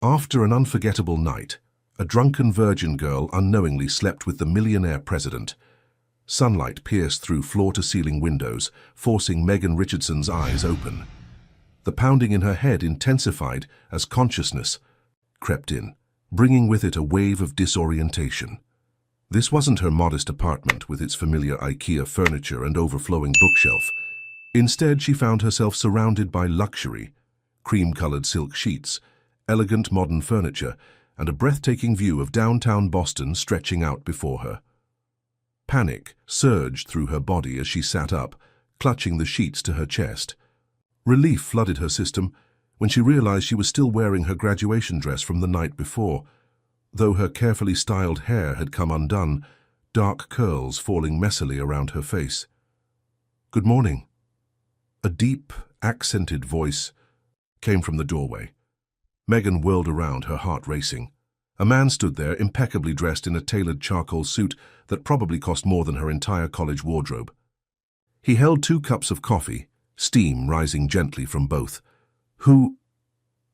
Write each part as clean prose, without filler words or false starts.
After an unforgettable night, a drunken virgin girl unknowingly slept with the millionaire president. Sunlight pierced through floor-to-ceiling windows, forcing Megan Richardson's eyes open. The pounding in her head intensified as consciousness crept in, bringing with it a wave of disorientation. This wasn't her modest apartment with its familiar IKEA furniture and overflowing bookshelf. Instead, she found herself surrounded by luxury, cream-colored silk sheets, elegant modern furniture, and a breathtaking view of downtown Boston stretching out before her. Panic surged through her body as she sat up, clutching the sheets to her chest. Relief flooded her system when she realized she was still wearing her graduation dress from the night before, though her carefully styled hair had come undone, dark curls falling messily around her face. "Good morning." A deep, accented voice came from the doorway. Megan whirled around, her heart racing. A man stood there, impeccably dressed in a tailored charcoal suit that probably cost more than her entire college wardrobe. He held 2 cups of coffee, steam rising gently from both. "Who?"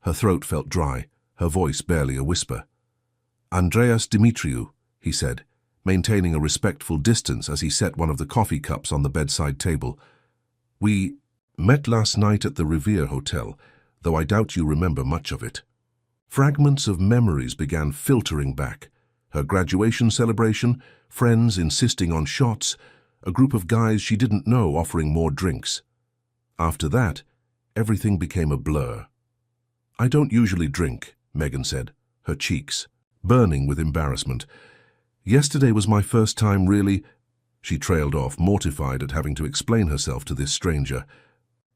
Her throat felt dry, her voice barely a whisper. "Andreas Dimitriou," he said, maintaining a respectful distance as he set one of the coffee cups on the bedside table. "We met last night at the Revere Hotel, though I doubt you remember much of it." Fragments of memories began filtering back. Her graduation celebration, friends insisting on shots, a group of guys she didn't know offering more drinks. After that, everything became a blur. "I don't usually drink," Megan said, her cheeks burning with embarrassment. "Yesterday was my first time really—" She trailed off, mortified at having to explain herself to this stranger.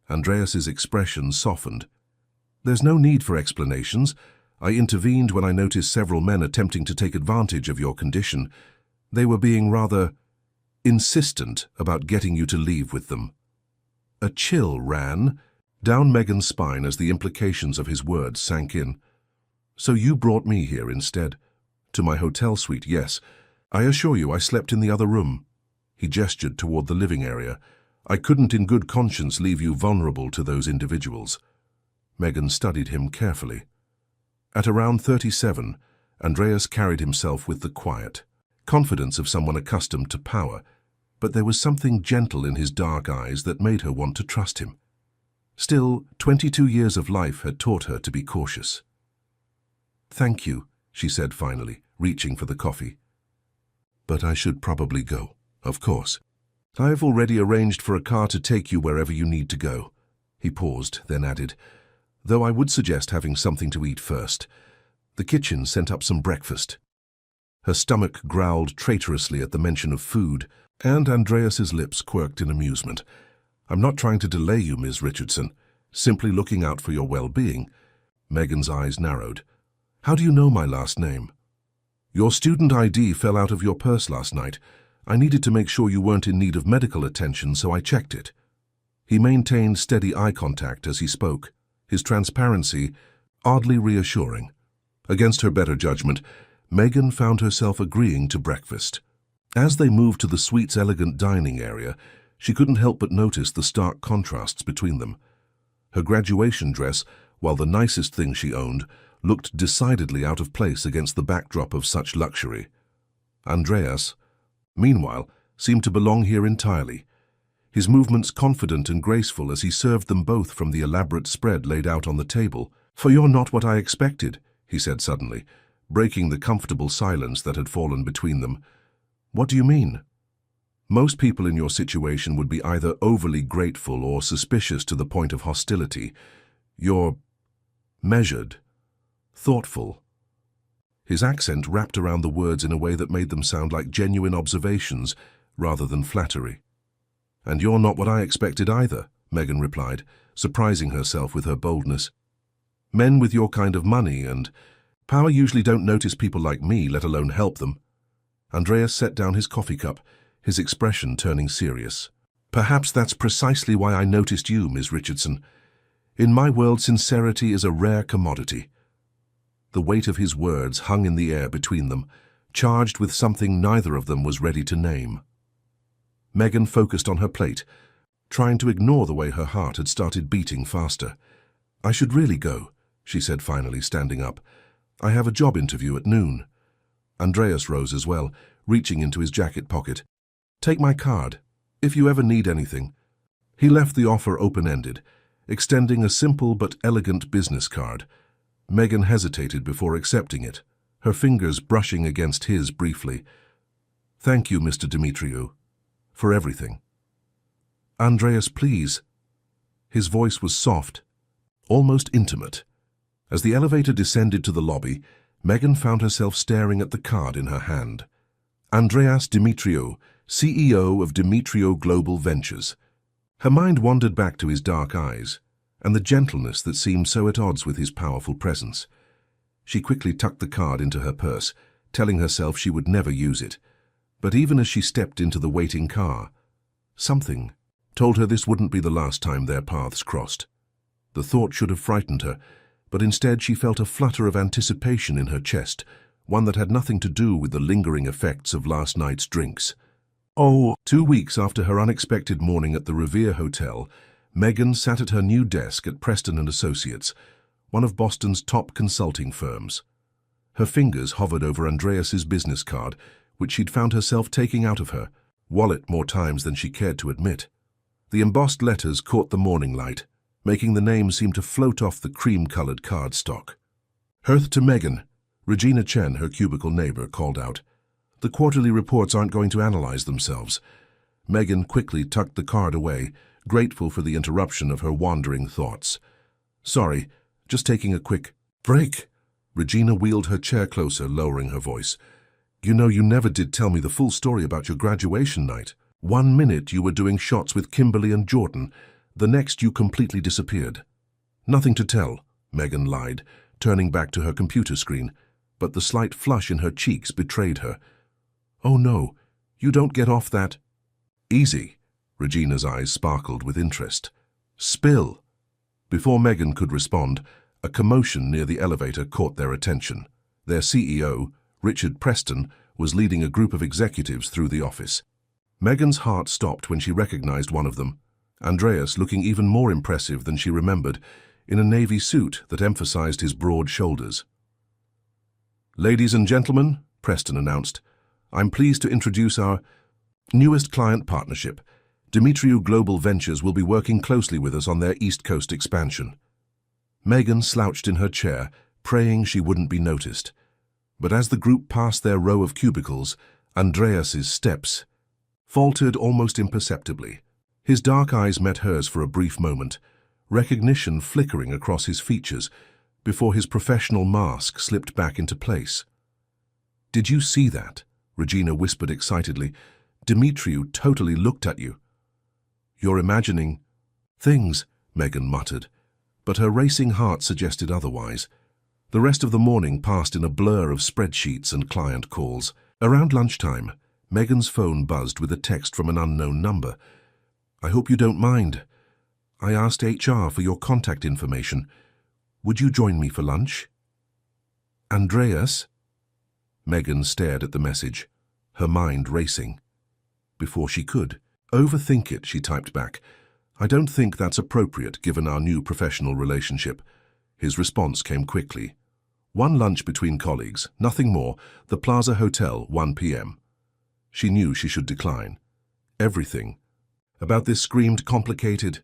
Andreas's expression softened. "There's no need for explanations. I intervened when I noticed several men attempting to take advantage of your condition. They were being rather insistent about getting you to leave with them." A chill ran down Megan's spine as the implications of his words sank in. "So you brought me here instead? To my hotel suite, yes. I assure you I slept in the other room." He gestured toward the living area. "I couldn't in good conscience leave you vulnerable to those individuals." Megan studied him carefully. At around 37, Andreas carried himself with the quiet confidence of someone accustomed to power, but there was something gentle in his dark eyes that made her want to trust him. Still, 22 years of life had taught her to be cautious. "Thank you," she said finally, reaching for the coffee. "But I should probably go, of course. I've already arranged for a car to take you wherever you need to go." He paused, then added, "Though I would suggest having something to eat first. The kitchen sent up some breakfast." Her stomach growled traitorously at the mention of food, and Andreas's lips quirked in amusement. "I'm not trying to delay you, Ms. Richardson. Simply looking out for your well-being." Megan's eyes narrowed. "How do you know my last name?" "Your student ID fell out of your purse last night. I needed to make sure you weren't in need of medical attention, so I checked it." He maintained steady eye contact as he spoke, his transparency oddly reassuring. Against her better judgment, Megan found herself agreeing to breakfast. As they moved to the suite's elegant dining area, she couldn't help but notice the stark contrasts between them. Her graduation dress, while the nicest thing she owned, looked decidedly out of place against the backdrop of such luxury. Andreas, meanwhile, seemed to belong here entirely, his movements confident and graceful as he served them both from the elaborate spread laid out on the table. "For you're not what I expected," he said suddenly, breaking the comfortable silence that had fallen between them. "What do you mean?" "Most people in your situation would be either overly grateful or suspicious to the point of hostility. You're measured, thoughtful." His accent wrapped around the words in a way that made them sound like genuine observations rather than flattery. "And you're not what I expected either," Megan replied, surprising herself with her boldness. "Men with your kind of money and power usually don't notice people like me, let alone help them." Andreas set down his coffee cup, his expression turning serious. "Perhaps that's precisely why I noticed you, Ms. Richardson. In my world, sincerity is a rare commodity." The weight of his words hung in the air between them, charged with something neither of them was ready to name. Megan focused on her plate, trying to ignore the way her heart had started beating faster. "I should really go," she said finally, standing up. I have a job interview at noon. Andreas rose as well, reaching into his jacket pocket. Take my card, if you ever need anything. He left the offer open-ended, extending a simple but elegant business card. Megan hesitated before accepting it, her fingers brushing against his briefly. Thank you, Mr. Dimitriou, for everything. Andreas, please. His voice was soft, almost intimate. As the elevator descended to the lobby, Megan found herself staring at the card in her hand. Andreas Dimitriou, CEO of Dimitriou Global Ventures. Her mind wandered back to his dark eyes, and the gentleness that seemed so at odds with his powerful presence. She quickly tucked the card into her purse, telling herself she would never use it. But even as she stepped into the waiting car, something told her this wouldn't be the last time their paths crossed. The thought should have frightened her, but instead she felt a flutter of anticipation in her chest, one that had nothing to do with the lingering effects of last night's drinks. 2 weeks after her unexpected morning at the Revere Hotel, Megan sat at her new desk at Preston & Associates, one of Boston's top consulting firms. Her fingers hovered over Andreas's business card, which she'd found herself taking out of her wallet more times than she cared to admit. The embossed letters caught the morning light, making the name seem to float off the cream-colored cardstock. Hearth to Megan, Regina Chen, her cubicle neighbor, called out. The quarterly reports aren't going to analyze themselves. Megan quickly tucked the card away, grateful for the interruption of her wandering thoughts. Sorry, just taking a quick break. Regina wheeled her chair closer, lowering her voice. You know, you never did tell me the full story about your graduation night. 1 minute you were doing shots with Kimberly and Jordan, the next you completely disappeared. Nothing to tell, Megan lied, turning back to her computer screen, but the slight flush in her cheeks betrayed her. Oh no, you don't get off that. Easy. Regina's eyes sparkled with interest. Spill. Before Megan could respond, a commotion near the elevator caught their attention. Their CEO, Richard Preston, was leading a group of executives through the office. Megan's heart stopped when she recognized one of them, Andreas, looking even more impressive than she remembered, in a navy suit that emphasized his broad shoulders. Ladies and gentlemen, Preston announced, I'm pleased to introduce our newest client partnership. Dimitriou Global Ventures will be working closely with us on their East Coast expansion. Megan slouched in her chair, praying she wouldn't be noticed. But as the group passed their row of cubicles, Andreas's steps faltered almost imperceptibly. His dark eyes met hers for a brief moment, recognition flickering across his features before his professional mask slipped back into place. Did you see that? Regina whispered excitedly. Dimitriou totally looked at you. You're imagining things, Megan muttered, but her racing heart suggested otherwise. The rest of the morning passed in a blur of spreadsheets and client calls. Around lunchtime, Megan's phone buzzed with a text from an unknown number. I hope you don't mind. I asked HR for your contact information. Would you join me for lunch? Andreas? Megan stared at the message, her mind racing. Before she could overthink it, she typed back, I don't think that's appropriate given our new professional relationship. His response came quickly. One lunch between colleagues, nothing more, the Plaza Hotel, 1 p.m. She knew she should decline. Everything about this screamed complicated,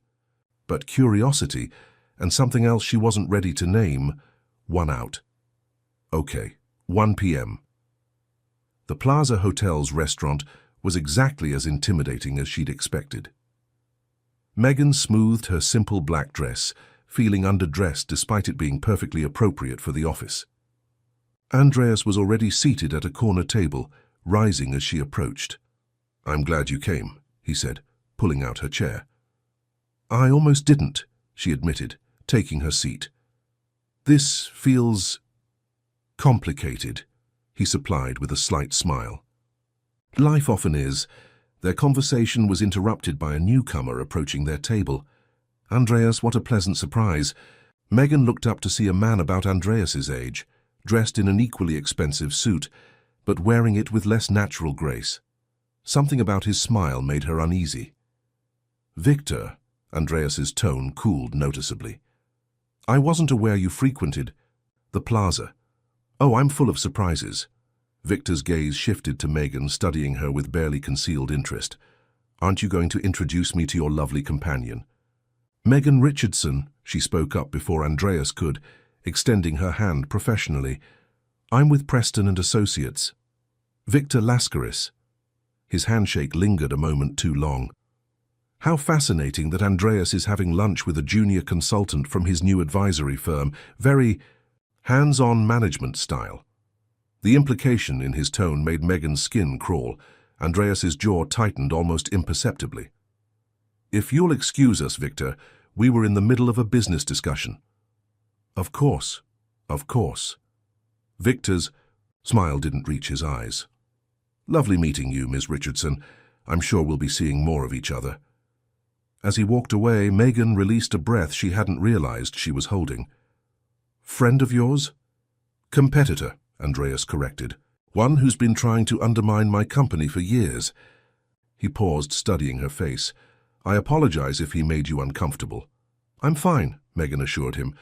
but curiosity and something else she wasn't ready to name won out. Okay, 1 p.m. The Plaza Hotel's restaurant was exactly as intimidating as she'd expected. Megan smoothed her simple black dress, feeling underdressed despite it being perfectly appropriate for the office. Andreas was already seated at a corner table, rising as she approached. I'm glad you came, he said, pulling out her chair. I almost didn't, she admitted, taking her seat. This feels complicated, he supplied with a slight smile. Life often is. Their conversation was interrupted by a newcomer approaching their table. Andreas, what a pleasant surprise. Megan looked up to see a man about Andreas's age, dressed in an equally expensive suit, but wearing it with less natural grace. Something about his smile made her uneasy. Victor, Andreas's tone cooled noticeably. I wasn't aware you frequented the Plaza. Oh, I'm full of surprises. Victor's gaze shifted to Megan, studying her with barely concealed interest. Aren't you going to introduce me to your lovely companion? Megan Richardson, she spoke up before Andreas could, extending her hand professionally. I'm with Preston and Associates. Victor Lascaris. His handshake lingered a moment too long. How fascinating that Andreas is having lunch with a junior consultant from his new advisory firm, very hands-on management style. The implication in his tone made Megan's skin crawl. Andreas's jaw tightened almost imperceptibly. If you'll excuse us, Victor, we were in the middle of a business discussion. Of course, of course. Victor's smile didn't reach his eyes. Lovely meeting you, Miss Richardson. I'm sure we'll be seeing more of each other. As he walked away, Megan released a breath she hadn't realized she was holding. Friend of yours? Competitor, Andreas corrected. One who's been trying to undermine my company for years. He paused, studying her face. I apologize if he made you uncomfortable. I'm fine, Megan assured him,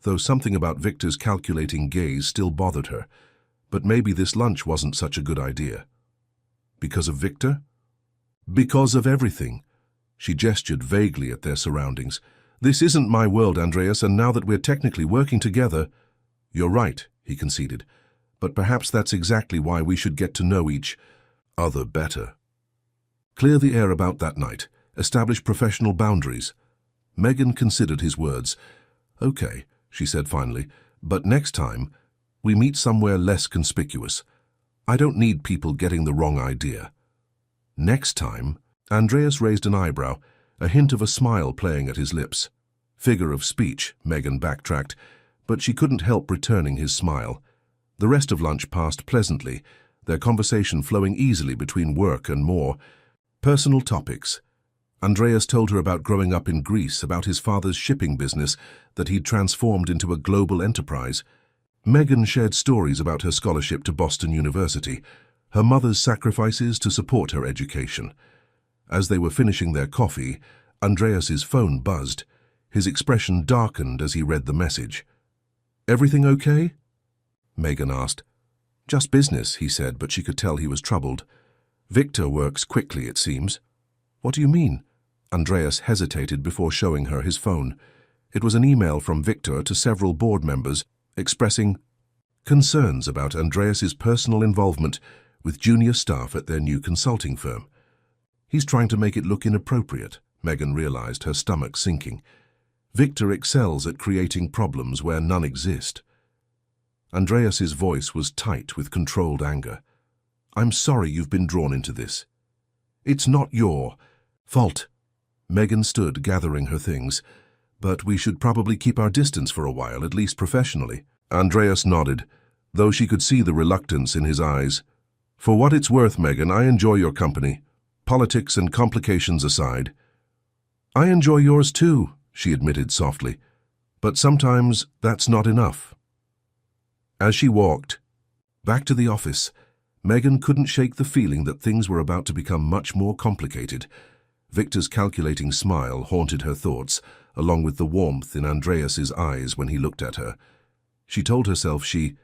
though something about Victor's calculating gaze still bothered her. But maybe this lunch wasn't such a good idea. Because of Victor? Because of everything. She gestured vaguely at their surroundings. This isn't my world, Andreas, and now that we're technically working together— You're right, he conceded, but perhaps that's exactly why we should get to know each other better. Clear the air about that night. Establish professional boundaries. Megan considered his words. Okay, she said finally, but next time, we meet somewhere less conspicuous. I don't need people getting the wrong idea. Next time, Andreas raised an eyebrow, a hint of a smile playing at his lips. Figure of speech, Megan backtracked, but she couldn't help returning his smile. The rest of lunch passed pleasantly, their conversation flowing easily between work and more personal topics. Andreas told her about growing up in Greece, about his father's shipping business that he'd transformed into a global enterprise. Megan shared stories about her scholarship to Boston University, her mother's sacrifices to support her education. As they were finishing their coffee, Andreas's phone buzzed. His expression darkened as he read the message. Everything okay? Megan asked. Just business, he said, but she could tell he was troubled. Victor works quickly, it seems. What do you mean? Andreas hesitated before showing her his phone. It was an email from Victor to several board members expressing concerns about Andreas's personal involvement with junior staff at their new consulting firm. He's trying to make it look inappropriate, Megan realized, her stomach sinking. Victor excels at creating problems where none exist. Andreas's voice was tight with controlled anger. I'm sorry you've been drawn into this. It's not your fault. Megan stood, gathering her things. But we should probably keep our distance for a while, at least professionally. Andreas nodded, though she could see the reluctance in his eyes. For what it's worth, Megan, I enjoy your company. Politics and complications aside. I enjoy yours too, she admitted softly. But sometimes that's not enough. As she walked back to the office, Megan couldn't shake the feeling that things were about to become much more complicated. Victor's calculating smile haunted her thoughts, along with the warmth in Andreas's eyes when he looked at her. She told herself she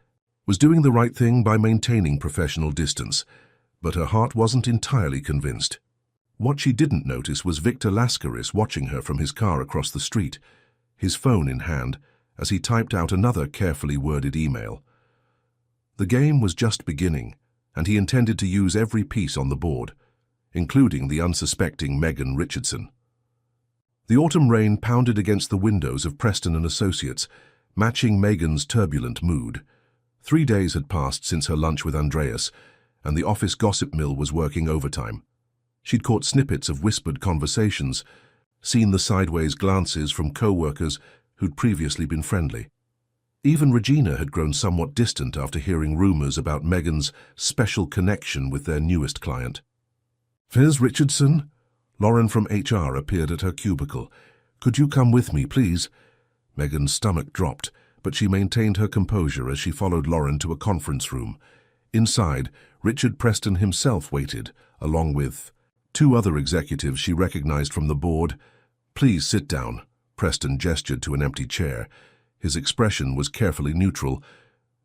was doing the right thing by maintaining professional distance, but her heart wasn't entirely convinced. What she didn't notice was Victor Lascaris watching her from his car across the street, his phone in hand, as he typed out another carefully worded email. The game was just beginning, and he intended to use every piece on the board, including the unsuspecting Megan Richardson. The autumn rain pounded against the windows of Preston and Associates, matching Megan's turbulent mood. 3 days had passed since her lunch with Andreas, and the office gossip mill was working overtime. She'd caught snippets of whispered conversations, seen the sideways glances from co-workers who'd previously been friendly. Even Regina had grown somewhat distant after hearing rumors about Megan's special connection with their newest client. Ms. Richardson? Lauren from HR appeared at her cubicle. Could you come with me, please? Megan's stomach dropped, but she maintained her composure as she followed Lauren to a conference room. Inside, Richard Preston himself waited, along with 2 other executives she recognized from the board. Please sit down, Preston gestured to an empty chair. His expression was carefully neutral.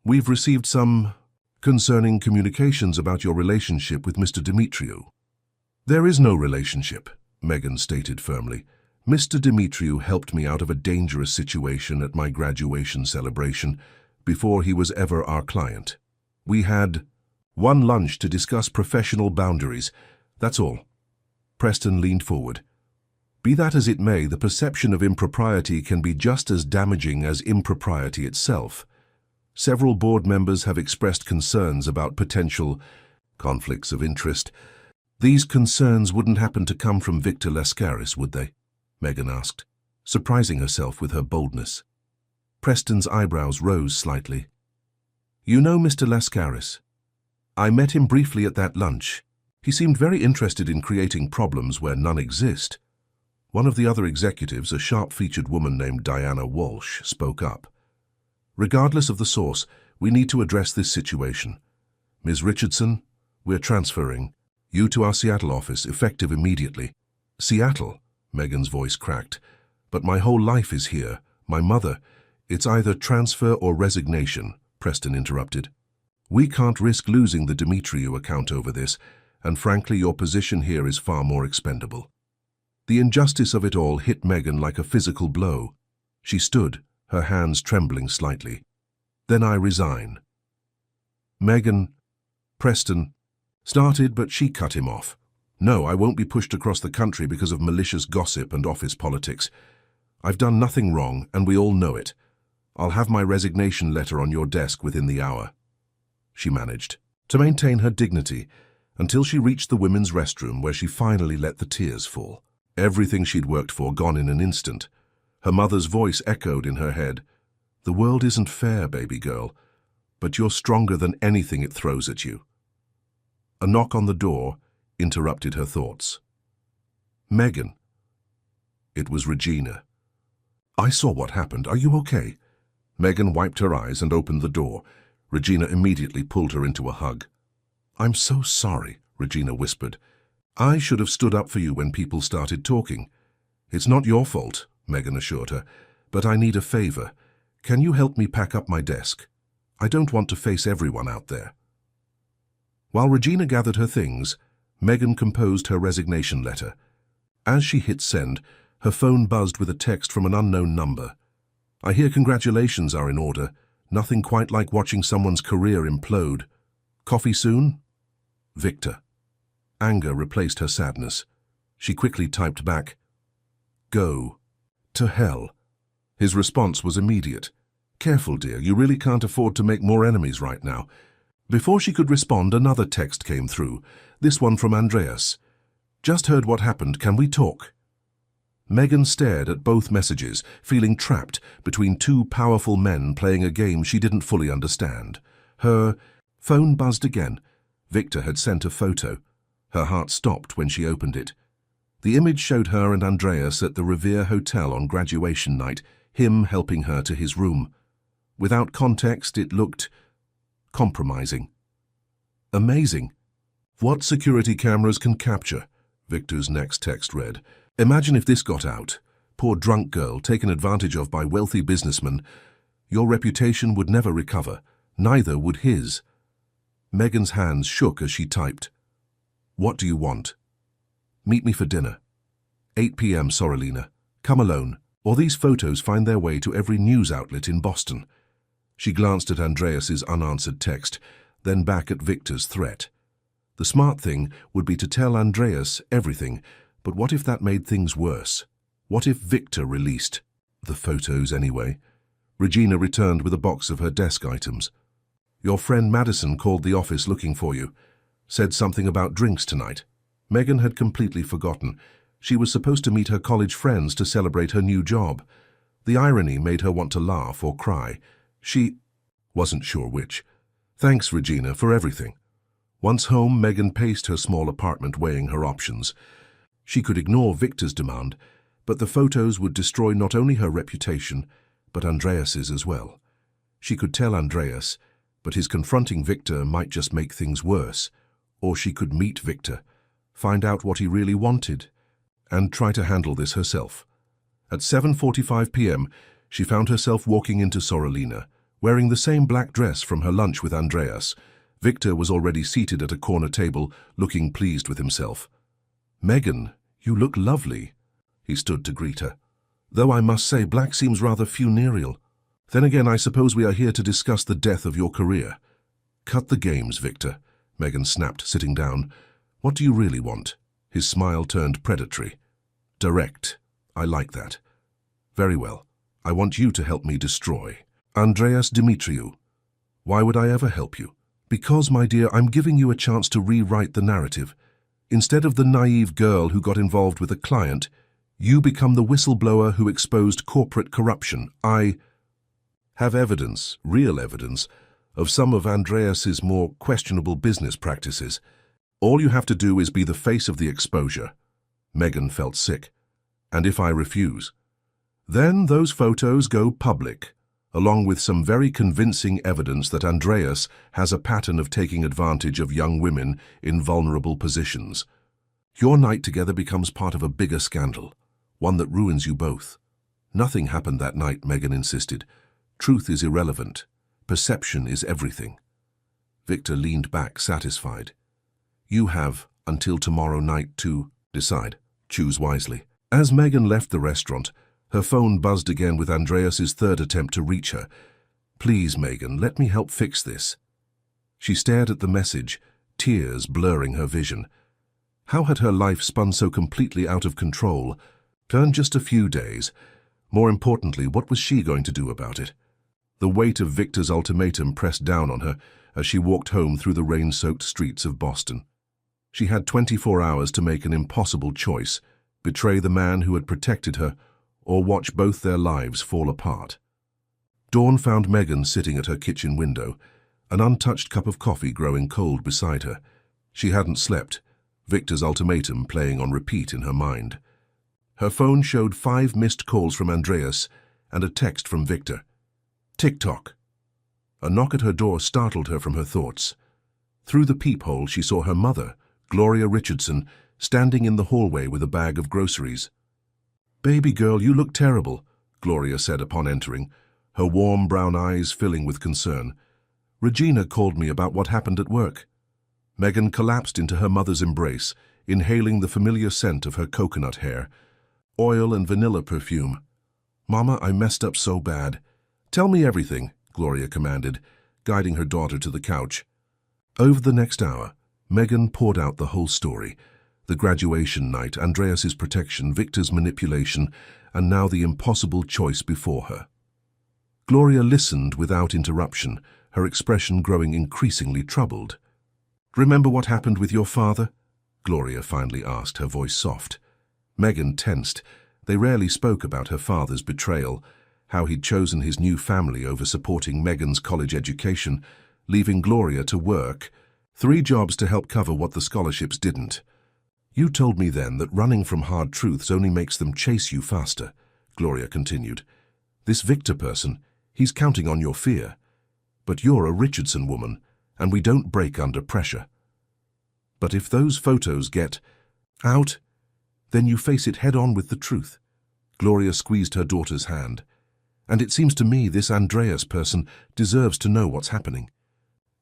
We've received some concerning communications about your relationship with Mr. Dimitriou. There is no relationship, Megan stated firmly. Mr. Dimitriou helped me out of a dangerous situation at my graduation celebration before he was ever our client. We had one lunch to discuss professional boundaries. That's all. Preston leaned forward. Be that as it may, the perception of impropriety can be just as damaging as impropriety itself. Several board members have expressed concerns about potential conflicts of interest. These concerns wouldn't happen to come from Victor Lascaris, would they? Megan asked, surprising herself with her boldness. Preston's eyebrows rose slightly. You know Mr. Lascaris? I met him briefly at that lunch. He seemed very interested in creating problems where none exist. One of the other executives, a sharp-featured woman named Diana Walsh, spoke up. Regardless of the source, we need to address this situation. Ms. Richardson, we're transferring you to our Seattle office, effective immediately. Seattle? Megan's voice cracked. But my whole life is here. My mother. It's either transfer or resignation, Preston interrupted. We can't risk losing the Dimitriou account over this, and frankly your position here is far more expendable. The injustice of it all hit Megan like a physical blow. She stood, her hands trembling slightly. Then I resign. Megan, Preston started, but she cut him off. No, I won't be pushed across the country because of malicious gossip and office politics. I've done nothing wrong, and we all know it. I'll have my resignation letter on your desk within the hour. She managed to maintain her dignity until she reached the women's restroom, where she finally let the tears fall. Everything she'd worked for gone in an instant. Her mother's voice echoed in her head. The world isn't fair, baby girl, but you're stronger than anything it throws at you. A knock on the door interrupted her thoughts. Megan. It was Regina. I saw what happened. Are you okay? Megan wiped her eyes and opened the door. Regina immediately pulled her into a hug. I'm so sorry, Regina whispered. I should have stood up for you when people started talking. It's not your fault, Megan assured her, but I need a favor. Can you help me pack up my desk? I don't want to face everyone out there. While Regina gathered her things, Megan composed her resignation letter. As she hit send, her phone buzzed with a text from an unknown number. I hear congratulations are in order. Nothing quite like watching someone's career implode. Coffee soon? Victor. Anger replaced her sadness. She quickly typed back, Go to hell. His response was immediate. Careful, dear, you really can't afford to make more enemies right now. Before she could respond, another text came through, this one from Andreas. Just heard what happened, can we talk? Megan stared at both messages, feeling trapped between two powerful men playing a game she didn't fully understand. Her phone buzzed again. Victor had sent a photo. Her heart stopped when she opened it. The image showed her and Andreas at the Revere Hotel on graduation night, him helping her to his room. Without context, it looked compromising. Amazing. What security cameras can capture? Victor's next text read. Imagine if this got out. Poor drunk girl taken advantage of by wealthy businessmen. Your reputation would never recover. Neither would his. Megan's hands shook as she typed. What do you want? Meet me for dinner. 8 p.m. Sorolina. Come alone, or these photos find their way to every news outlet in Boston. She glanced at Andreas's unanswered text, then back at Victor's threat. The smart thing would be to tell Andreas everything, but what if that made things worse? What if Victor released the photos anyway? Regina returned with a box of her desk items. Your friend Madison called the office looking for you. Said something about drinks tonight. Megan had completely forgotten. She was supposed to meet her college friends to celebrate her new job. The irony made her want to laugh or cry. She wasn't sure which. Thanks, Regina, for everything. Once home, Megan paced her small apartment, weighing her options. She could ignore Victor's demand, but the photos would destroy not only her reputation, but Andreas's as well. She could tell Andreas, but his confronting Victor might just make things worse. Or she could meet Victor, find out what he really wanted, and try to handle this herself. At 7:45 p.m., she found herself walking into Sorolina, Wearing the same black dress from her lunch with Andreas, Victor was already seated at a corner table, looking pleased with himself. "Megan, you look lovely," he stood to greet her. "Though I must say black seems rather funereal. Then again, I suppose we are here to discuss the death of your career." "Cut the games, Victor," Megan snapped, sitting down. "What do you really want?" His smile turned predatory. "Direct. I like that. Very well. I want you to help me destroy Andreas Dimitriou." "Why would I ever help you?" "Because, my dear, I'm giving you a chance to rewrite the narrative. Instead of the naive girl who got involved with a client, you become the whistleblower who exposed corporate corruption. I have evidence, real evidence, of some of Andreas's more questionable business practices. All you have to do is be the face of the exposure." Megan felt sick. "And if I refuse?" "Then those photos go public, along with some very convincing evidence that Andreas has a pattern of taking advantage of young women in vulnerable positions. Your night together becomes part of a bigger scandal, one that ruins you both." "Nothing happened that night," Megan insisted. "Truth is irrelevant. Perception is everything." Victor leaned back, satisfied. "You have until tomorrow night to decide. Choose wisely." As Megan left the restaurant, her phone buzzed again with Andreas's third attempt to reach her. "Please, Megan, let me help fix this." She stared at the message, tears blurring her vision. How had her life spun so completely out of control? Turned just a few days. More importantly, what was she going to do about it? The weight of Victor's ultimatum pressed down on her as she walked home through the rain-soaked streets of Boston. She had 24 hours to make an impossible choice: betray the man who had protected her, or watch both their lives fall apart. Dawn found Megan sitting at her kitchen window, an untouched cup of coffee growing cold beside her. She hadn't slept, Victor's ultimatum playing on repeat in her mind. Her phone showed 5 missed calls from Andreas and a text from Victor. Tick-tock. A knock at her door startled her from her thoughts. Through the peephole she saw her mother, Gloria Richardson, standing in the hallway with a bag of groceries. "Baby girl, you look terrible," Gloria said upon entering, her warm brown eyes filling with concern. "Regina called me about what happened at work." Megan collapsed into her mother's embrace, inhaling the familiar scent of her coconut hair, oil and vanilla perfume. "Mama, I messed up so bad." "Tell me everything," Gloria commanded, guiding her daughter to the couch. Over the next hour, Megan poured out the whole story: the graduation night, Andreas's protection, Victor's manipulation, and now the impossible choice before her. Gloria listened without interruption, her expression growing increasingly troubled. "Remember what happened with your father?" Gloria finally asked, her voice soft. Megan tensed. They rarely spoke about her father's betrayal, how he'd chosen his new family over supporting Megan's college education, leaving Gloria to work 3 jobs to help cover what the scholarships didn't. "You told me then that running from hard truths only makes them chase you faster," Gloria continued. "This Victor person, he's counting on your fear. But you're a Richardson woman, and we don't break under pressure. But if those photos get out, then you face it head-on with the truth." Gloria squeezed her daughter's hand. "And it seems to me this Andreas person deserves to know what's happening.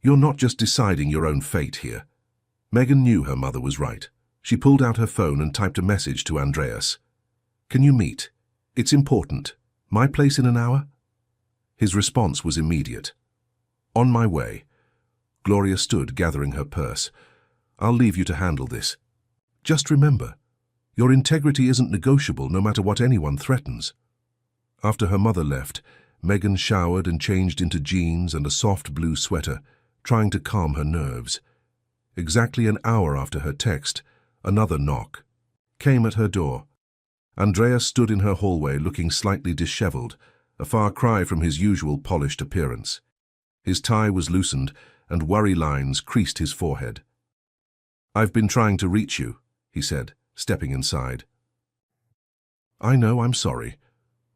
You're not just deciding your own fate here." Megan knew her mother was right. She pulled out her phone and typed a message to Andreas. "Can you meet? It's important. My place in an hour?" His response was immediate. "On my way." Gloria stood, gathering her purse. "I'll leave you to handle this. Just remember, your integrity isn't negotiable no matter what anyone threatens." After her mother left, Megan showered and changed into jeans and a soft blue sweater, trying to calm her nerves. Exactly an hour after her text, another knock came at her door. Andreas stood in her hallway looking slightly disheveled, a far cry from his usual polished appearance. His tie was loosened, and worry lines creased his forehead. "I've been trying to reach you," he said, stepping inside. "I know, I'm sorry."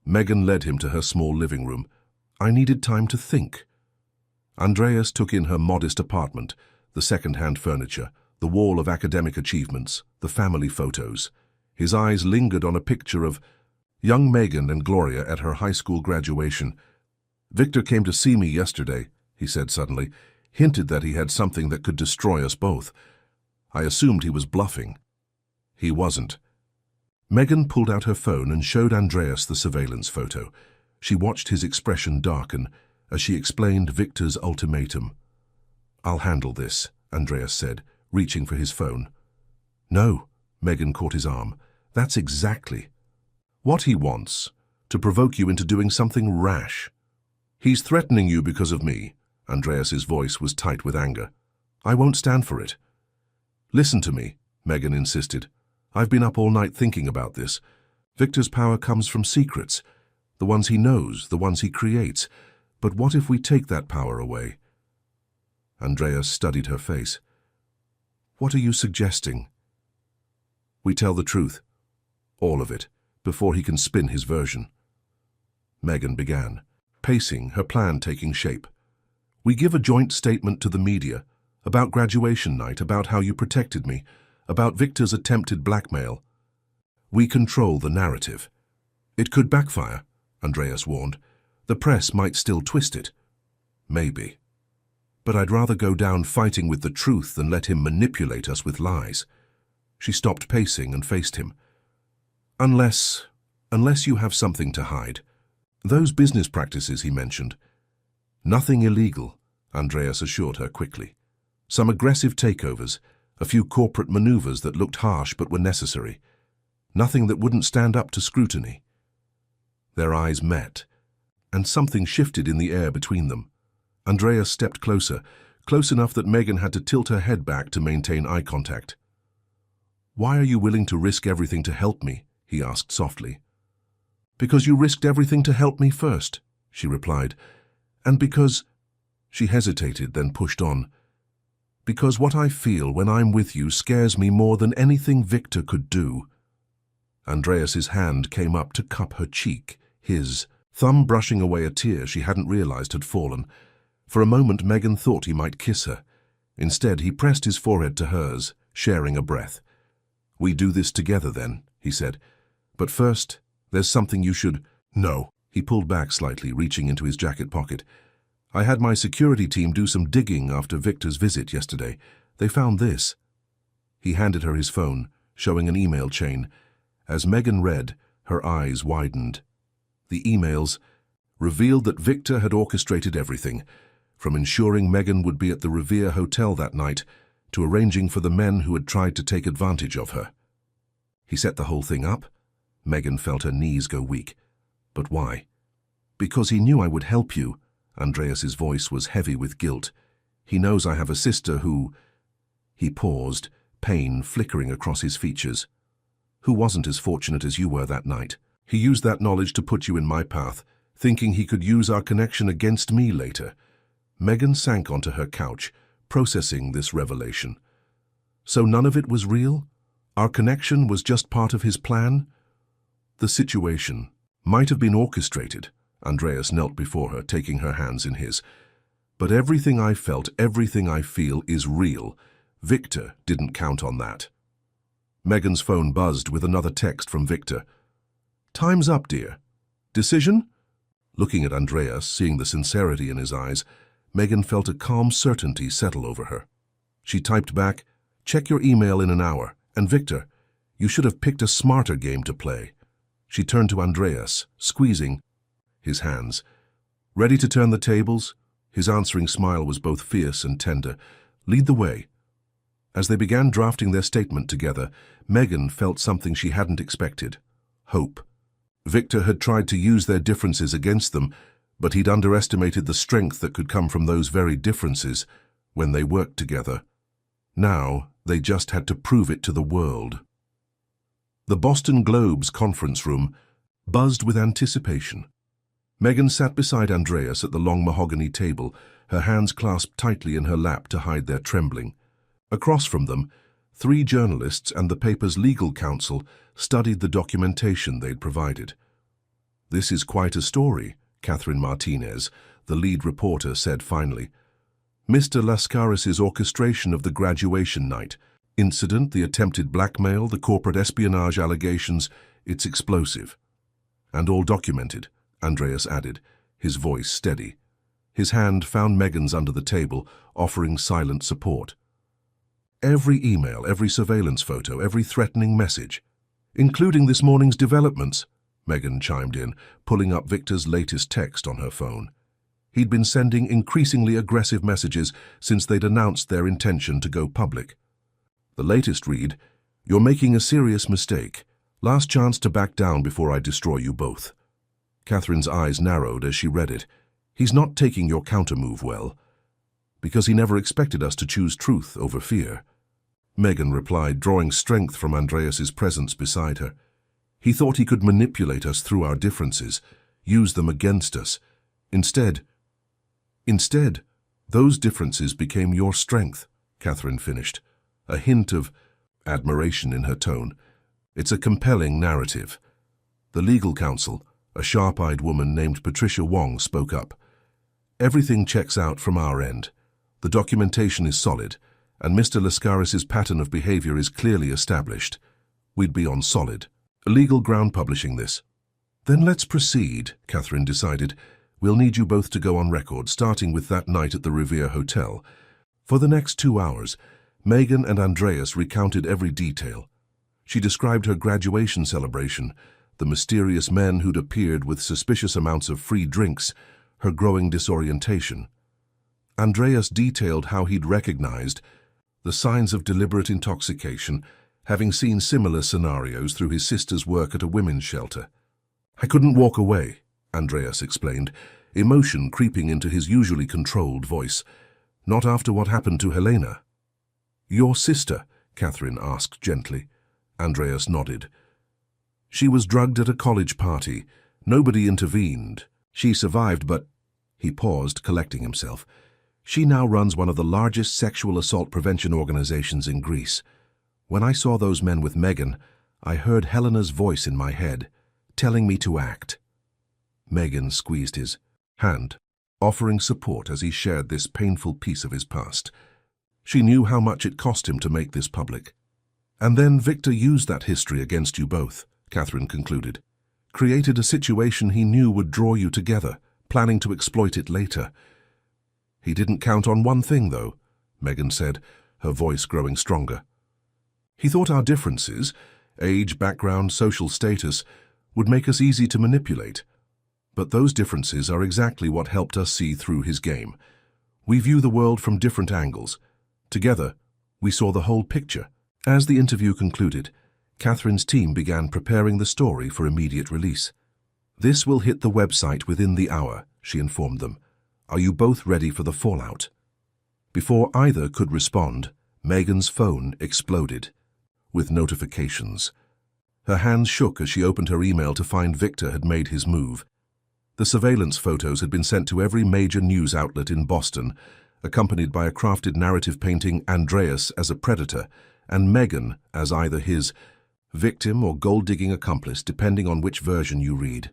Megan led him to her small living room. "I needed time to think." Andreas took in her modest apartment, the second-hand furniture, the wall of academic achievements, the family photos. His eyes lingered on a picture of young Megan and Gloria at her high school graduation. Victor came to see me yesterday, he said suddenly, hinted that he had something that could destroy us both. I assumed he was bluffing. He wasn't. Megan pulled out her phone and showed Andreas the surveillance photo. She watched his expression darken as she explained Victor's ultimatum. "I'll handle this," Andreas said, reaching for his phone. "No," Megan caught his arm. "That's exactly what he wants, to provoke you into doing something rash. He's threatening you because of me." Andreas's voice was tight with anger. "I won't stand for it." "Listen to me," Megan insisted. "I've been up all night thinking about this. Victor's power comes from secrets, the ones he knows, the ones he creates. But what if we take that power away?" Andreas studied her face. "What are you suggesting?" "We tell the truth, all of it, before he can spin his version." Megan began, pacing, her plan taking shape. "We give a joint statement to the media about graduation night, about how you protected me, about Victor's attempted blackmail. We control the narrative. It could backfire," Andreas warned. "The press might still twist it." "Maybe. But I'd rather go down fighting with the truth than let him manipulate us with lies." She stopped pacing and faced him. Unless you have something to hide. Those business practices he mentioned." "Nothing illegal," Andreas assured her quickly. "Some aggressive takeovers, a few corporate maneuvers that looked harsh but were necessary. Nothing that wouldn't stand up to scrutiny." Their eyes met, and something shifted in the air between them. Andreas stepped closer, close enough that Megan had to tilt her head back to maintain eye contact. "Why are you willing to risk everything to help me?" he asked softly. "Because you risked everything to help me first," she replied. "And because—" She hesitated, then pushed on. "Because what I feel when I'm with you scares me more than anything Victor could do." Andreas's hand came up to cup her cheek, his thumb brushing away a tear she hadn't realized had fallen. For a moment Megan thought he might kiss her. Instead, he pressed his forehead to hers, sharing a breath. "We do this together then," he said. "But first, there's something you should—" "No." He pulled back slightly, reaching into his jacket pocket. "I had my security team do some digging after Victor's visit yesterday. They found this." He handed her his phone, showing an email chain. As Megan read, her eyes widened. The emails revealed that Victor had orchestrated everything, from ensuring Megan would be at the Revere Hotel that night to arranging for the men who had tried to take advantage of her. He set the whole thing up? Megan felt her knees go weak. "But why?" "Because he knew I would help you." Andreas's voice was heavy with guilt. "He knows I have a sister who—" He paused, pain flickering across his features. "Who wasn't as fortunate as you were that night. He used that knowledge to put you in my path, thinking he could use our connection against me later." Megan sank onto her couch, processing this revelation. "So none of it was real? Our connection was just part of his plan?" "The situation might have been orchestrated." Andreas knelt before her, taking her hands in his. "But everything I felt, everything I feel is real. Victor didn't count on that." Megan's phone buzzed with another text from Victor. "Time's up, dear. Decision?" Looking at Andreas, seeing the sincerity in his eyes, Megan felt a calm certainty settle over her. She typed back, "Check your email in an hour. And Victor, you should have picked a smarter game to play." She turned to Andreas, squeezing his hands. "Ready to turn the tables?" His answering smile was both fierce and tender. "Lead the way." As they began drafting their statement together, Megan felt something she hadn't expected. Hope. Victor had tried to use their differences against them, but he'd underestimated the strength that could come from those very differences when they worked together. Now, they just had to prove it to the world. The Boston Globe's conference room buzzed with anticipation. Megan sat beside Andreas at the long mahogany table, her hands clasped tightly in her lap to hide their trembling. Across from them, 3 journalists and the paper's legal counsel studied the documentation they'd provided. "This is quite a story," Catherine Martinez, the lead reporter, said finally. "Mr. Lascaris's orchestration of the graduation night incident, the attempted blackmail, the corporate espionage allegations, it's explosive. And all documented," Andreas added. his voice steady. His hand found Megan's under the table, offering silent support. Every email, every surveillance photo, every threatening message, including this morning's developments, Megan chimed in, pulling up Victor's latest text on her phone. He'd been sending increasingly aggressive messages since they'd announced their intention to go public. The latest read, "You're making a serious mistake. Last chance to back down before I destroy you both." Catherine's eyes narrowed as she read it. "He's not taking your countermove well, because he never expected us to choose truth over fear." Megan replied, drawing strength from Andreas's presence beside her. "He thought he could manipulate us through our differences, use them against us. Instead, those differences became your strength," Catherine finished, a hint of admiration in her tone. "It's a compelling narrative." The legal counsel, a sharp-eyed woman named Patricia Wong, spoke up. "Everything checks out from our end. The documentation is solid, and Mr. Lascaris's pattern of behavior is clearly established. We'd be on solid, legal ground publishing this." "Then let's proceed," Catherine decided. "We'll need you both to go on record, starting with that night at the Revere Hotel." For the next 2 hours, Megan and Andreas recounted every detail. She described her graduation celebration, the mysterious men who'd appeared with suspicious amounts of free drinks, her growing disorientation. Andreas detailed how he'd recognized the signs of deliberate intoxication, having seen similar scenarios through his sister's work at a women's shelter. "I couldn't walk away," Andreas explained, emotion creeping into his usually controlled voice. "Not after what happened to Helena." "Your sister?" Catherine asked gently. Andreas nodded. "She was drugged at a college party. Nobody intervened. She survived, but—" He paused, collecting himself. "She now runs one of the largest sexual assault prevention organizations in Greece. When I saw those men with Megan, I heard Helena's voice in my head, telling me to act." Megan squeezed his hand, offering support as he shared this painful piece of his past. She knew how much it cost him to make this public. "And then Victor used that history against you both," Catherine concluded. "Created a situation he knew would draw you together, planning to exploit it later." "He didn't count on one thing, though," Megan said, her voice growing stronger. "He thought our differences, age, background, social status, would make us easy to manipulate. But those differences are exactly what helped us see through his game. We view the world from different angles. Together, we saw the whole picture." As the interview concluded, Catherine's team began preparing the story for immediate release. "This will hit the website within the hour," she informed them. "Are you both ready for the fallout?" Before either could respond, Megan's phone exploded with notifications. Her hands shook as she opened her email to find Victor had made his move. The surveillance photos had been sent to every major news outlet in Boston, accompanied by a crafted narrative painting Andreas as a predator and Megan as either his victim or gold-digging accomplice, depending on which version you read.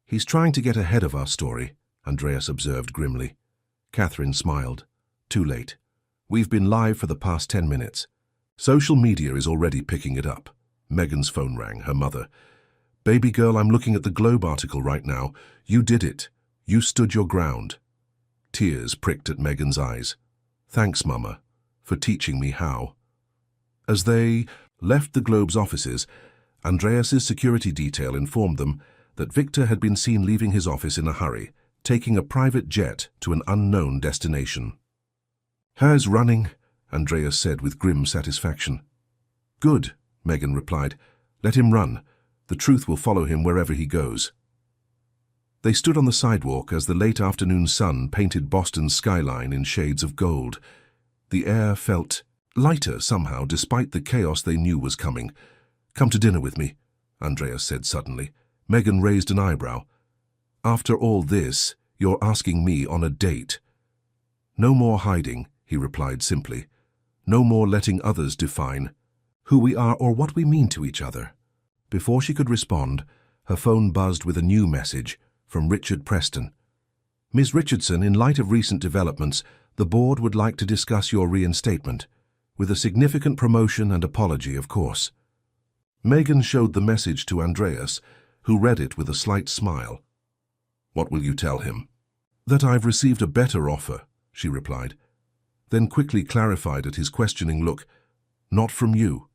"He's trying to get ahead of our story," Andreas observed grimly. Catherine smiled. "Too late. We've been live for the past 10 minutes. Social media is already picking it up." Megan's phone rang, her mother. "Baby girl, I'm looking at the Globe article right now. You did it. You stood your ground." Tears pricked at Megan's eyes. "Thanks, Mama, for teaching me how." As they left the Globe's offices, Andreas's security detail informed them that Victor had been seen leaving his office in a hurry, taking a private jet to an unknown destination. "Hair's running," Andreas said with grim satisfaction. "Good," Megan replied. "Let him run. The truth will follow him wherever he goes." They stood on the sidewalk as the late afternoon sun painted Boston's skyline in shades of gold. The air felt lighter somehow, despite the chaos they knew was coming. "Come to dinner with me," Andreas said suddenly. Megan raised an eyebrow. "After all this, you're asking me on a date?" "No more hiding," he replied simply. "No more letting others define who we are or what we mean to each other." Before she could respond, her phone buzzed with a new message from Richard Preston. "Ms. Richardson, in light of recent developments, the board would like to discuss your reinstatement, with a significant promotion and apology, of course." Megan showed the message to Andreas, who read it with a slight smile. What will you tell him? That I've received a better offer, she replied, then quickly clarified at his questioning look. Not from you.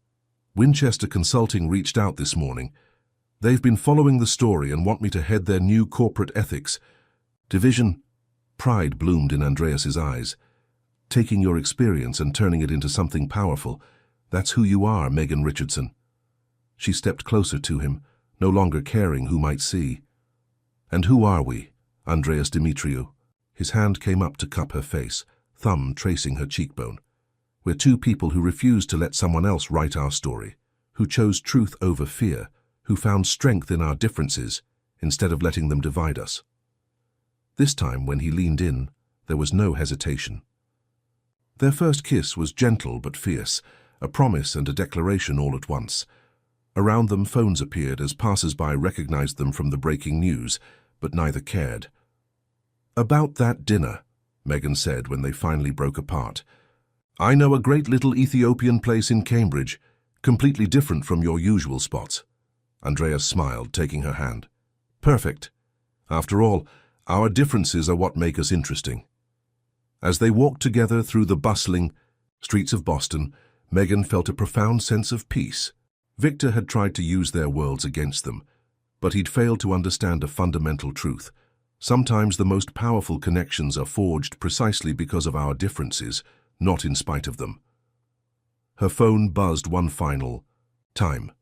Winchester Consulting reached out this morning. They've been following the story and want me to head their new corporate ethics division. Pride bloomed in Andreas's eyes. Taking your experience and turning it into something powerful. That's who you are, Megan Richardson. She stepped closer to him, no longer caring who might see. And who are we? Andreas Dimitriou. His hand came up to cup her face, thumb tracing her cheekbone. We're two people who refused to let someone else write our story, who chose truth over fear, who found strength in our differences instead of letting them divide us. This time, when he leaned in, there was no hesitation. Their first kiss was gentle but fierce, a promise and a declaration all at once. Around them, phones appeared as passers-by recognized them from the breaking news, but neither cared. About that dinner, Megan said when they finally broke apart. I know a great little Ethiopian place in Cambridge, completely different from your usual spots. Andreas smiled, taking her hand. Perfect. After all, our differences are what make us interesting. As they walked together through the bustling streets of Boston, Megan felt a profound sense of peace. Victor had tried to use their worlds against them, but he'd failed to understand a fundamental truth. Sometimes the most powerful connections are forged precisely because of our differences, not in spite of them. Her phone buzzed one final time.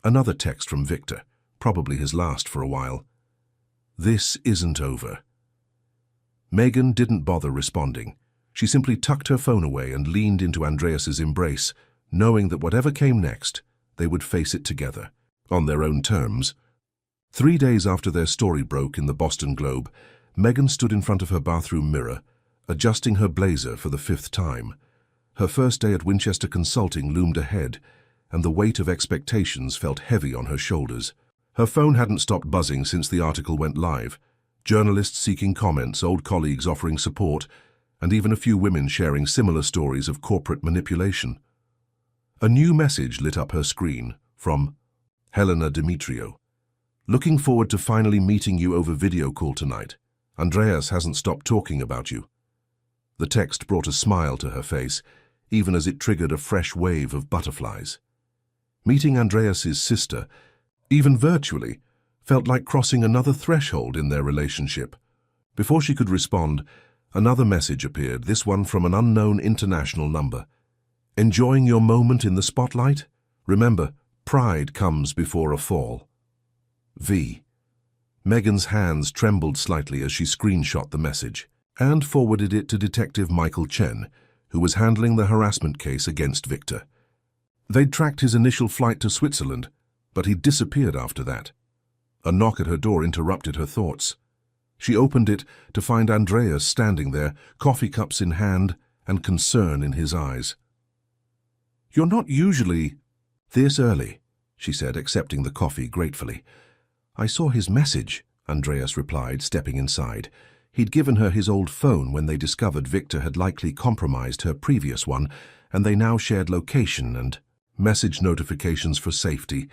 Another text from Victor, probably his last for a while. This isn't over. Megan didn't bother responding. She simply tucked her phone away and leaned into Andreas's embrace, knowing that whatever came next, they would face it together, on their own terms. 3 days after their story broke in the Boston Globe, Megan stood in front of her bathroom mirror, adjusting her blazer for the 5th time. Her first day at Winchester Consulting loomed ahead, and the weight of expectations felt heavy on her shoulders. Her phone hadn't stopped buzzing since the article went live. Journalists seeking comments, old colleagues offering support, and even a few women sharing similar stories of corporate manipulation. A new message lit up her screen from Helena Dimitriou. Looking forward to finally meeting you over video call tonight. Andreas hasn't stopped talking about you. The text brought a smile to her face, even as it triggered a fresh wave of butterflies. Meeting Andreas's sister, even virtually, felt like crossing another threshold in their relationship. Before she could respond, another message appeared, this one from an unknown international number. Enjoying your moment in the spotlight? Remember, pride comes before a fall. V. Megan's hands trembled slightly as she screenshot the message and forwarded it to Detective Michael Chen, who was handling the harassment case against Victor. They'd tracked his initial flight to Switzerland, but he'd disappeared after that. A knock at her door interrupted her thoughts. She opened it to find Andreas standing there, coffee cups in hand and concern in his eyes. You're not usually this early, she said, accepting the coffee gratefully. I saw his message, Andreas replied, stepping inside. He'd given her his old phone when they discovered Victor had likely compromised her previous one, and they now shared location and message notifications for safety.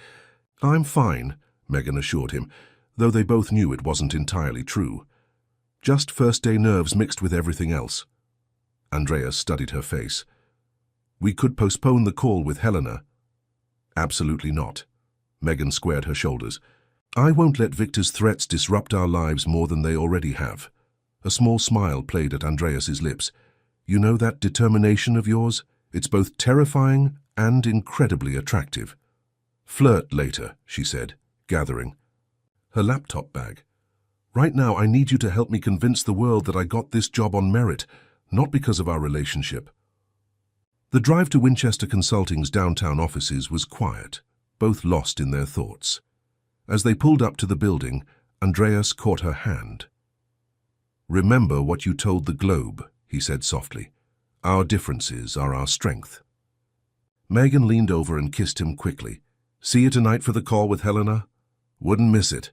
I'm fine, Megan assured him, though they both knew it wasn't entirely true. Just first-day nerves mixed with everything else. Andreas studied her face. We could postpone the call with Helena. Absolutely not. Megan squared her shoulders. I won't let Victor's threats disrupt our lives more than they already have. A small smile played at Andreas's lips. You know that determination of yours? It's both terrifying and incredibly attractive. Flirt later, she said, gathering her laptop bag. Right now, I need you to help me convince the world that I got this job on merit, not because of our relationship. The drive to Winchester Consulting's downtown offices was quiet, both lost in their thoughts. As they pulled up to the building, Andreas caught her hand. Remember what you told the Globe, he said softly. Our differences are our strength. Megan leaned over and kissed him quickly. See you tonight for the call with Helena? Wouldn't miss it.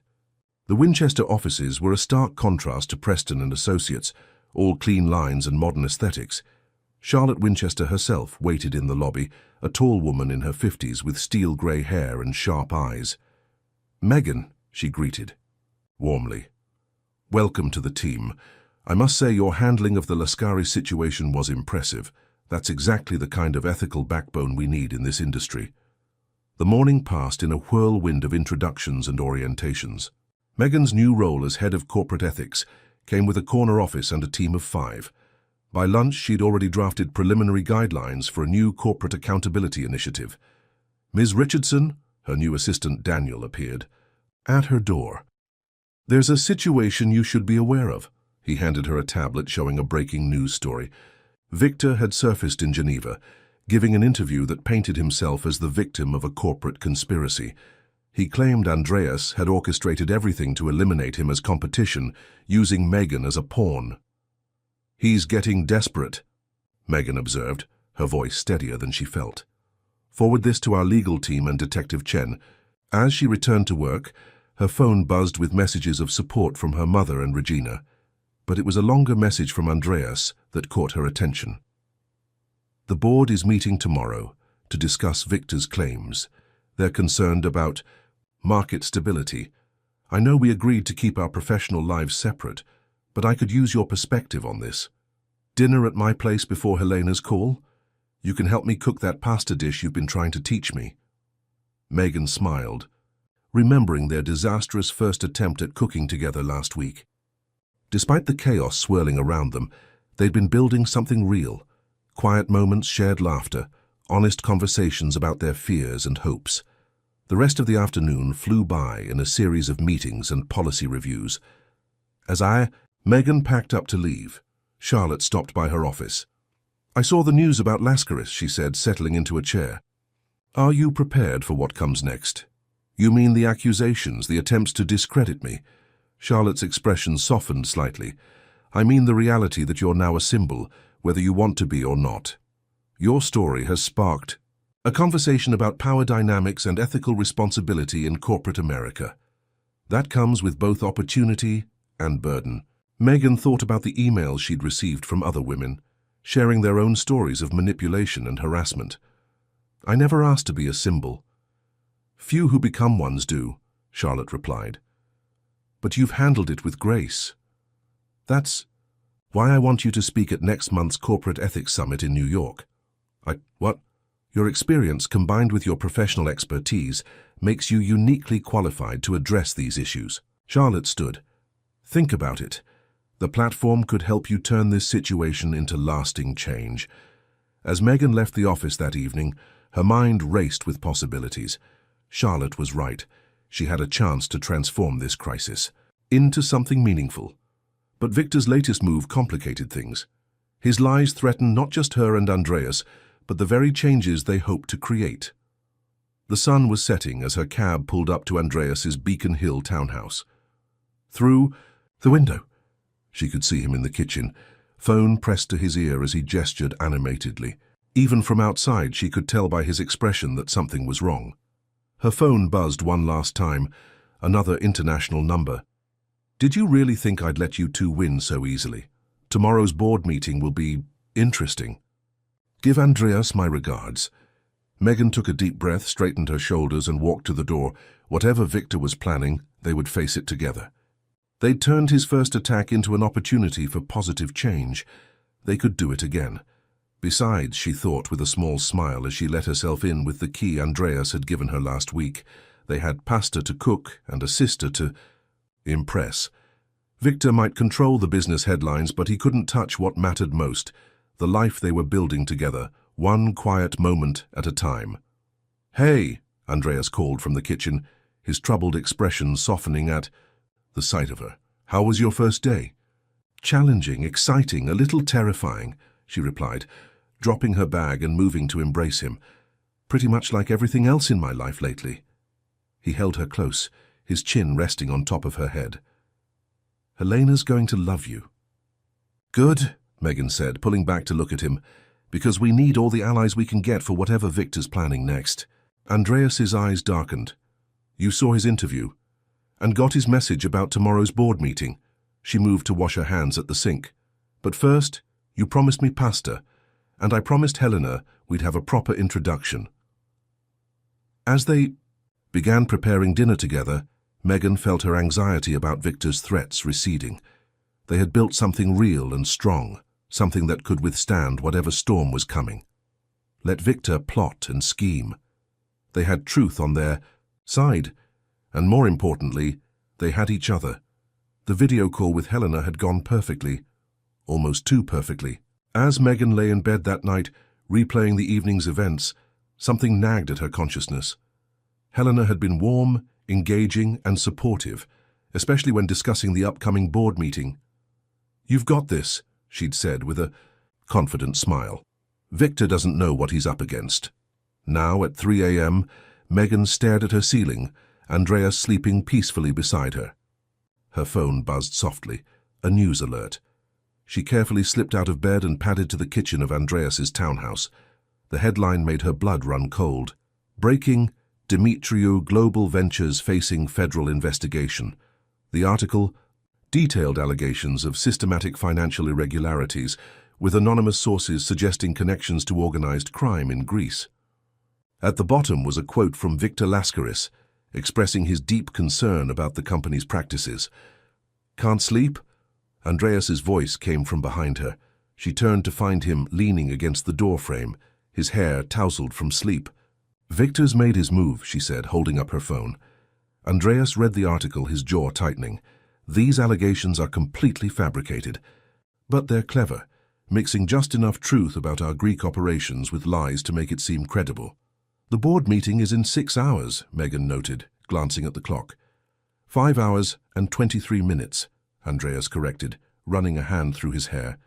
The Winchester offices were a stark contrast to Preston and Associates, all clean lines and modern aesthetics. Charlotte Winchester herself waited in the lobby, a tall woman in her 50s with steel-grey hair and sharp eyes. Megan, she greeted, warmly. Welcome to the team. I must say your handling of the Lascari situation was impressive. That's exactly the kind of ethical backbone we need in this industry. The morning passed in a whirlwind of introductions and orientations. Megan's new role as head of corporate ethics came with a corner office and a team of 5. By lunch, she'd already drafted preliminary guidelines for a new corporate accountability initiative. Ms. Richardson, her new assistant Daniel, appeared. At her door. "There's a situation you should be aware of." He handed her a tablet showing a breaking news story. Victor had surfaced in Geneva, giving an interview that painted himself as the victim of a corporate conspiracy. He claimed Andreas had orchestrated everything to eliminate him as competition, using Megan as a pawn. "He's getting desperate," Megan observed, her voice steadier than she felt. "Forward this to our legal team and Detective Chen." As she returned to work, her phone buzzed with messages of support from her mother and Regina. But it was a longer message from Andreas that caught her attention. "The board is meeting tomorrow to discuss Victor's claims. They're concerned about market stability. I know we agreed to keep our professional lives separate, but I could use your perspective on this. Dinner at my place before Helena's call? You can help me cook that pasta dish you've been trying to teach me." Megan smiled, remembering their disastrous first attempt at cooking together last week. Despite the chaos swirling around them, they'd been building something real. Quiet moments, shared laughter, honest conversations about their fears and hopes. The rest of the afternoon flew by in a series of meetings and policy reviews. As Megan packed up to leave, Charlotte stopped by her office. "I saw the news about Lascaris," she said, settling into a chair. "Are you prepared for what comes next?" "You mean the accusations, the attempts to discredit me?" Charlotte's expression softened slightly. "I mean the reality that you're now a symbol, whether you want to be or not. Your story has sparked a conversation about power dynamics and ethical responsibility in corporate America. That comes with both opportunity and burden." Megan thought about the emails she'd received from other women, sharing their own stories of manipulation and harassment. "I never asked to be a symbol." "Few who become ones do," Charlotte replied. "But you've handled it with grace. That's why I want you to speak at next month's Corporate Ethics Summit in New York." What? "Your experience combined with your professional expertise makes you uniquely qualified to address these issues." Charlotte stood. "Think about it. The platform could help you turn this situation into lasting change." As Megan left the office that evening, her mind raced with possibilities. Charlotte was right. She had a chance to transform this crisis into something meaningful. But Victor's latest move complicated things. His lies threatened not just her and Andreas, but the very changes they hoped to create. The sun was setting as her cab pulled up to Andreas's Beacon Hill townhouse. Through the window, she could see him in the kitchen, phone pressed to his ear as he gestured animatedly. Even from outside, she could tell by his expression that something was wrong. Her phone buzzed one last time, another international number. "Did you really think I'd let you two win so easily? Tomorrow's board meeting will be interesting. Give Andreas my regards." Megan took a deep breath, straightened her shoulders, and walked to the door. Whatever Victor was planning, they would face it together. They'd turned his first attack into an opportunity for positive change. They could do it again. Besides, she thought with a small smile as she let herself in with the key Andreas had given her last week, they had pasta to cook and a sister to impress. Victor might control the business headlines, but he couldn't touch what mattered most, the life they were building together, one quiet moment at a time. "Hey," Andreas called from the kitchen, his troubled expression softening at the sight of her. "How was your first day?" "Challenging, exciting, a little terrifying," she replied, dropping her bag and moving to embrace him. "Pretty much like everything else in my life lately." He held her close, his chin resting on top of her head. "Helena's going to love you." "Good," Megan said, pulling back to look at him, "because we need all the allies we can get for whatever Victor's planning next." Andreas's eyes darkened. "You saw his interview and got his message about tomorrow's board meeting." She moved to wash her hands at the sink. "But first, you promised me pasta, and I promised Helena we'd have a proper introduction." As they began preparing dinner together, Megan felt her anxiety about Victor's threats receding. They had built something real and strong, something that could withstand whatever storm was coming. Let Victor plot and scheme. They had truth on their side, and more importantly, they had each other. The video call with Helena had gone perfectly, almost too perfectly. As Megan lay in bed that night, replaying the evening's events, something nagged at her consciousness. Helena had been warm, engaging, and supportive, especially when discussing the upcoming board meeting. "You've got this," she'd said with a confident smile. Victor doesn't know what he's up against. Now, at 3 a.m., Megan stared at her ceiling, Andreas sleeping peacefully beside her. Her phone buzzed softly, a news alert. She carefully slipped out of bed and padded to the kitchen of Andreas's townhouse. The headline made her blood run cold. Breaking, Demetriou Global Ventures facing federal investigation. The article, detailed allegations of systematic financial irregularities, with anonymous sources suggesting connections to organized crime in Greece. At the bottom was a quote from Victor Lascaris, expressing his deep concern about the company's practices. "Can't sleep?" Andreas's voice came from behind her. She turned to find him leaning against the doorframe, his hair tousled from sleep. "Victor's made his move," she said, holding up her phone. Andreas read the article, his jaw tightening. "These allegations are completely fabricated. But they're clever, mixing just enough truth about our Greek operations with lies to make it seem credible." "The board meeting is in 6 hours, Megan noted, glancing at the clock. 5 hours and 23 minutes, Andreas corrected, running a hand through his hair.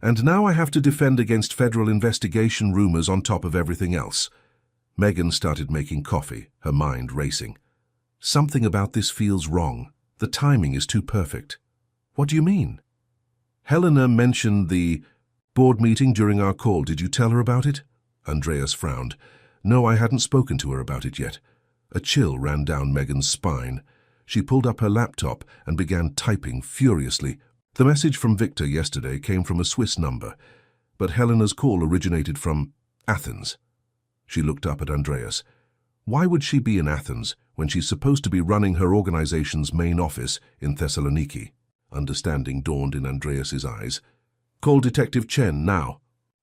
"And now I have to defend against federal investigation rumors on top of everything else." Megan started making coffee, her mind racing. "Something about this feels wrong. The timing is too perfect." "What do you mean?" "Helena mentioned the board meeting during our call. Did you tell her about it?" Andreas frowned. "No, I hadn't spoken to her about it yet." A chill ran down Megan's spine. She pulled up her laptop and began typing furiously. The message from Victor yesterday came from a Swiss number, but Helena's call originated from Athens. She looked up at Andreas. Why would she be in Athens when she's supposed to be running her organization's main office in Thessaloniki? Understanding dawned in Andreas's eyes. "Call Detective Chen now."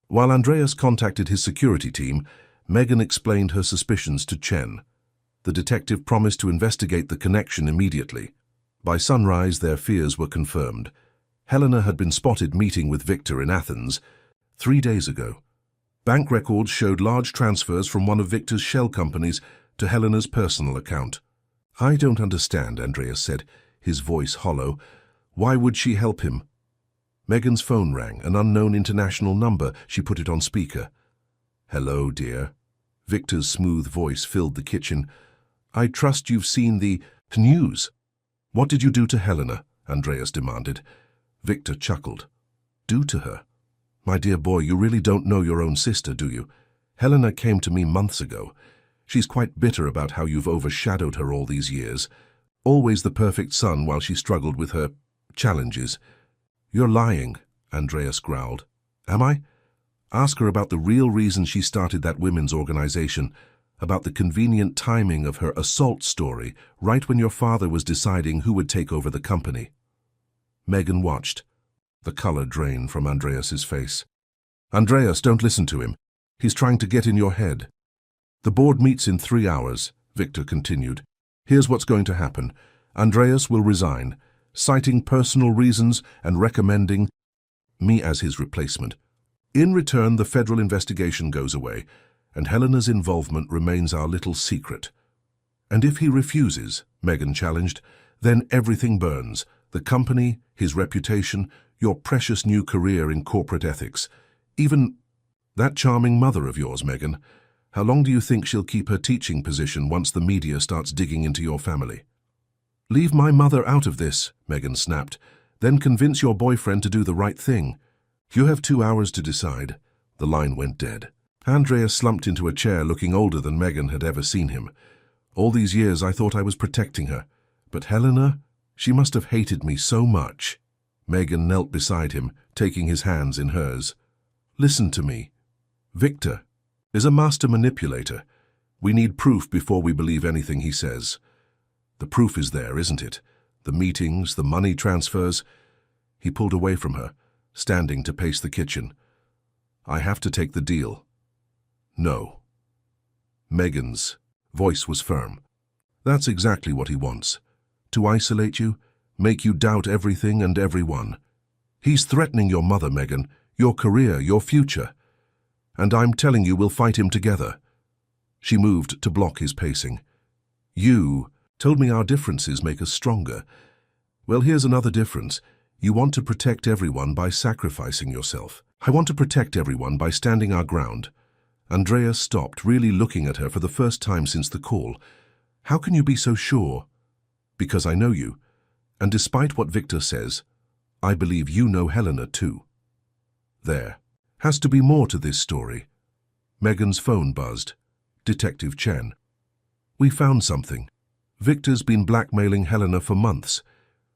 While Andreas contacted his security team, Megan explained her suspicions to Chen. The detective promised to investigate the connection immediately. By sunrise, their fears were confirmed. Helena had been spotted meeting with Victor in Athens 3 days ago. Bank records showed large transfers from one of Victor's shell companies to Helena's personal account. "I don't understand," Andreas said, his voice hollow. "Why would she help him?" Megan's phone rang, an unknown international number. She put it on speaker. "Hello, dear." Victor's smooth voice filled the kitchen. "I trust you've seen the news." "What did you do to Helena?" Andreas demanded. Victor chuckled. "Do to her? My dear boy, you really don't know your own sister, do you? Helena came to me months ago. She's quite bitter about how you've overshadowed her all these years. Always the perfect son while she struggled with her challenges." "You're lying," Andreas growled. "Am I? Ask her about the real reason she started that women's organization, about the convenient timing of her assault story right when your father was deciding who would take over the company." Megan watched. The color drained from Andreas's face. "Andreas, don't listen to him. He's trying to get in your head." "The board meets in 3 hours, Victor continued. "Here's what's going to happen. Andreas will resign, citing personal reasons and recommending me as his replacement. In return, the federal investigation goes away, and Helena's involvement remains our little secret." "And if he refuses," Megan challenged, "then everything burns. The company, his reputation, your precious new career in corporate ethics. Even that charming mother of yours, Megan. How long do you think she'll keep her teaching position once the media starts digging into your family?" "Leave my mother out of this," Megan snapped. "Then convince your boyfriend to do the right thing. You have 2 hours to decide." The line went dead. Andreas slumped into a chair, looking older than Megan had ever seen him. "All these years I thought I was protecting her. But Helena, she must have hated me so much." Megan knelt beside him, taking his hands in hers. "Listen to me. Victor is a master manipulator. We need proof before we believe anything he says. The proof is there, isn't it? The meetings, the money transfers. He pulled away from her, standing to pace the kitchen. I have to take the deal. No. Megan's voice was firm. That's exactly what he wants. To isolate you, make you doubt everything and everyone. He's threatening your mother, Megan, your career, your future. And I'm telling you we'll fight him together. She moved to block his pacing. You told me our differences make us stronger. Well, here's another difference. You want to protect everyone by sacrificing yourself. I want to protect everyone by standing our ground. Andrea stopped, really looking at her for the first time since the call. How can you be so sure? Because I know you. And despite what Victor says, I believe you know Helena too. There has to be more to this story. Megan's phone buzzed. Detective Chen. We found something. Victor's been blackmailing Helena for months.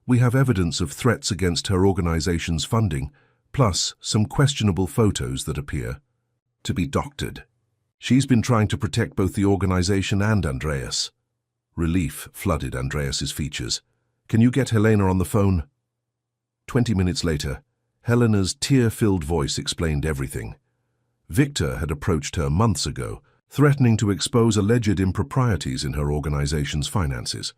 We have evidence of threats against her organization's funding, plus some questionable photos that appear to be doctored. She's been trying to protect both the organization and Andreas. Relief flooded Andreas's features. Can you get Helena on the phone? 20 minutes later, Helena's tear-filled voice explained everything. Victor had approached her months ago, threatening to expose alleged improprieties in her organization's finances.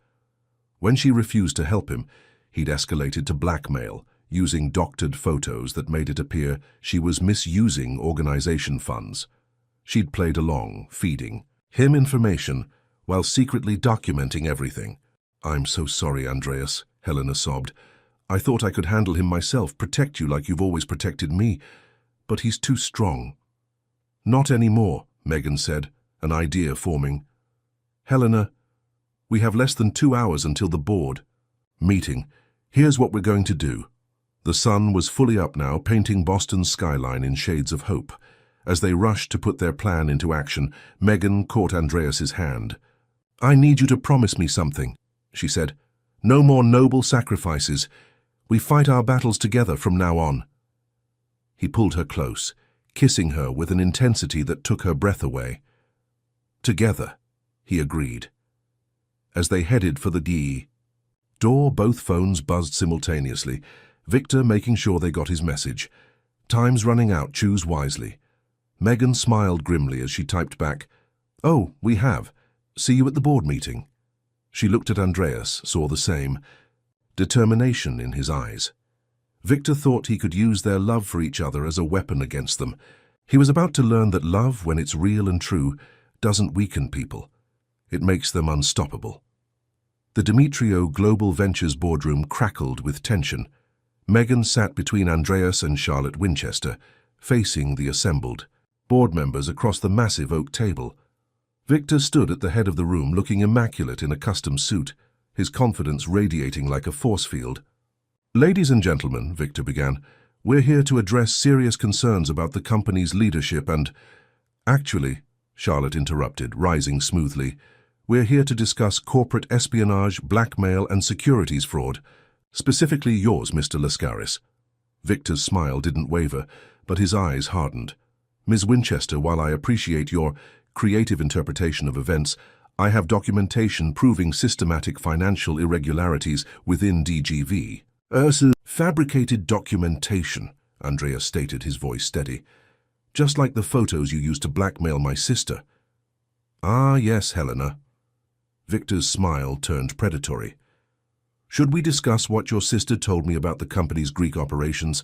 When she refused to help him, he'd escalated to blackmail, using doctored photos that made it appear she was misusing organization funds. She'd played along, feeding him information while secretly documenting everything. I'm so sorry, Andreas, Helena sobbed. I thought I could handle him myself, protect you like you've always protected me. But he's too strong. Not anymore, Megan said, an idea forming. Helena, we have less than 2 hours until the board meeting. Here's what we're going to do. The sun was fully up now, painting Boston's skyline in shades of hope. As they rushed to put their plan into action, Megan caught Andreas's hand. I need you to promise me something, she said. No more noble sacrifices. We fight our battles together from now on. He pulled her close, kissing her with an intensity that took her breath away. Together, he agreed. As they headed for the door, both phones buzzed simultaneously, Victor making sure they got his message. Time's running out, choose wisely. Megan smiled grimly as she typed back, Oh, we have. See you at the board meeting. She looked at Andreas, saw the same. Determination in his eyes. Victor thought he could use their love for each other as a weapon against them. He was about to learn that love, when it's real and true, doesn't weaken people. It makes them unstoppable. The Demetrio Global Ventures boardroom crackled with tension. Megan sat between Andreas and Charlotte Winchester, facing the assembled board members across the massive oak table. Victor stood at the head of the room looking immaculate in a custom suit, his confidence radiating like a force field. Ladies and gentlemen, Victor began, we're here to address serious concerns about the company's leadership and... Actually, Charlotte interrupted, rising smoothly, we're here to discuss corporate espionage, blackmail and securities fraud, specifically yours, Mr. Lascaris. Victor's smile didn't waver, but his eyes hardened. Ms. Winchester, while I appreciate your creative interpretation of events, I have documentation proving systematic financial irregularities within DGV. Fabricated documentation, Andreas stated, his voice steady. Just like the photos you used to blackmail my sister. Ah, yes, Helena. Victor's smile turned predatory. Should we discuss what your sister told me about the company's Greek operations?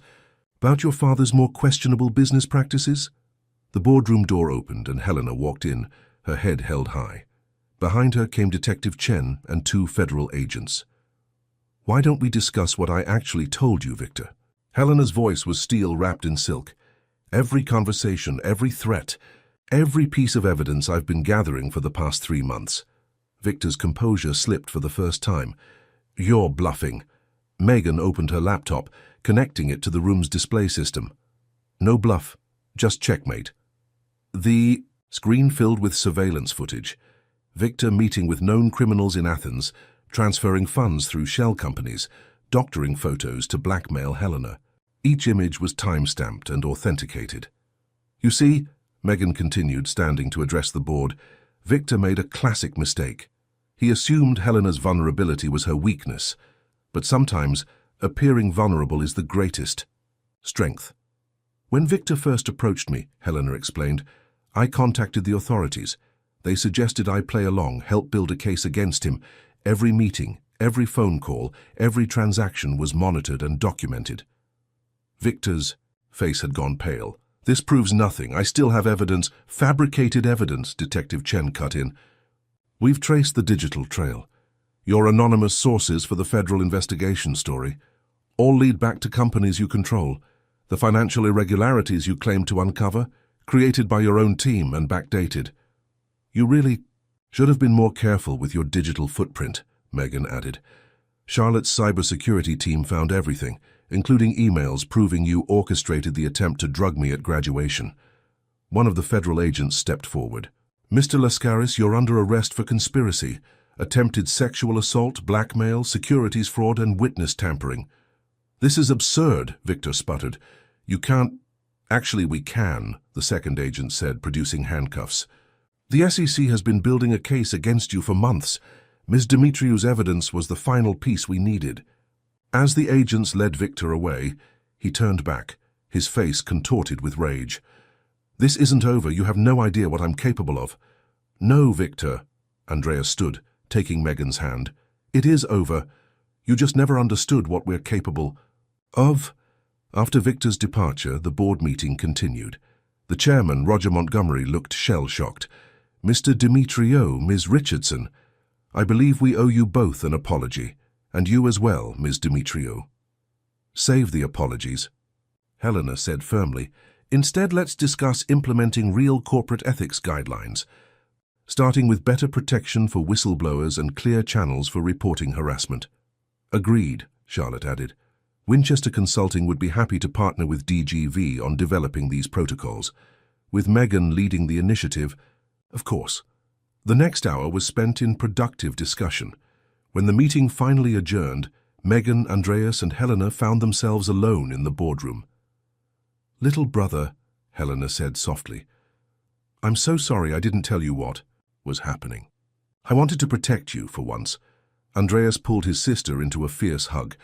About your father's more questionable business practices? The boardroom door opened and Helena walked in, her head held high. Behind her came Detective Chen and 2 federal agents. Why don't we discuss what I actually told you, Victor? Helena's voice was steel wrapped in silk. Every conversation, every threat, every piece of evidence I've been gathering for the past 3 months. Victor's composure slipped for the first time. You're bluffing. Megan opened her laptop, connecting it to the room's display system. No bluff, just checkmate. The screen filled with surveillance footage. Victor meeting with known criminals in Athens, transferring funds through shell companies, doctoring photos to blackmail Helena. Each image was time-stamped and authenticated. You see, Megan continued, standing to address the board, Victor made a classic mistake. He assumed Helena's vulnerability was her weakness, but sometimes appearing vulnerable is the greatest strength. When Victor first approached me, Helena explained, I contacted the authorities. They suggested I play along, help build a case against him. Every meeting, every phone call, every transaction was monitored and documented. Victor's face had gone pale. This proves nothing. I still have evidence, fabricated evidence, Detective Chen cut in. We've traced the digital trail. Your anonymous sources for the federal investigation story all lead back to companies you control. The financial irregularities you claim to uncover, created by your own team and backdated. You really should have been more careful with your digital footprint, Megan added. Charlotte's cybersecurity team found everything, including emails proving you orchestrated the attempt to drug me at graduation. One of the federal agents stepped forward. Mr. Lascaris, you're under arrest for conspiracy, attempted sexual assault, blackmail, securities fraud, and witness tampering. This is absurd, Victor sputtered. You can't... Actually, we can, the second agent said, producing handcuffs. The SEC has been building a case against you for months. Ms. Dimitriou's evidence was the final piece we needed. As the agents led Victor away, he turned back, his face contorted with rage. This isn't over. You have no idea what I'm capable of. No, Victor. Andrea stood, taking Megan's hand. It is over. You just never understood what we're capable of. After Victor's departure, the board meeting continued. The chairman, Roger Montgomery, looked shell-shocked. Mr. Dimitriou, Ms. Richardson, I believe we owe you both an apology, and you as well, Ms. Dimitriou. Save the apologies, Helena said firmly. Instead, let's discuss implementing real corporate ethics guidelines, starting with better protection for whistleblowers and clear channels for reporting harassment. Agreed, Charlotte added. Winchester Consulting would be happy to partner with DGV on developing these protocols, with Megan leading the initiative, of course. The next hour was spent in productive discussion. When the meeting finally adjourned, Megan, Andreas, and Helena found themselves alone in the boardroom. Little brother, Helena said softly, I'm so sorry I didn't tell you what was happening. I wanted to protect you for once. Andreas pulled his sister into a fierce hug.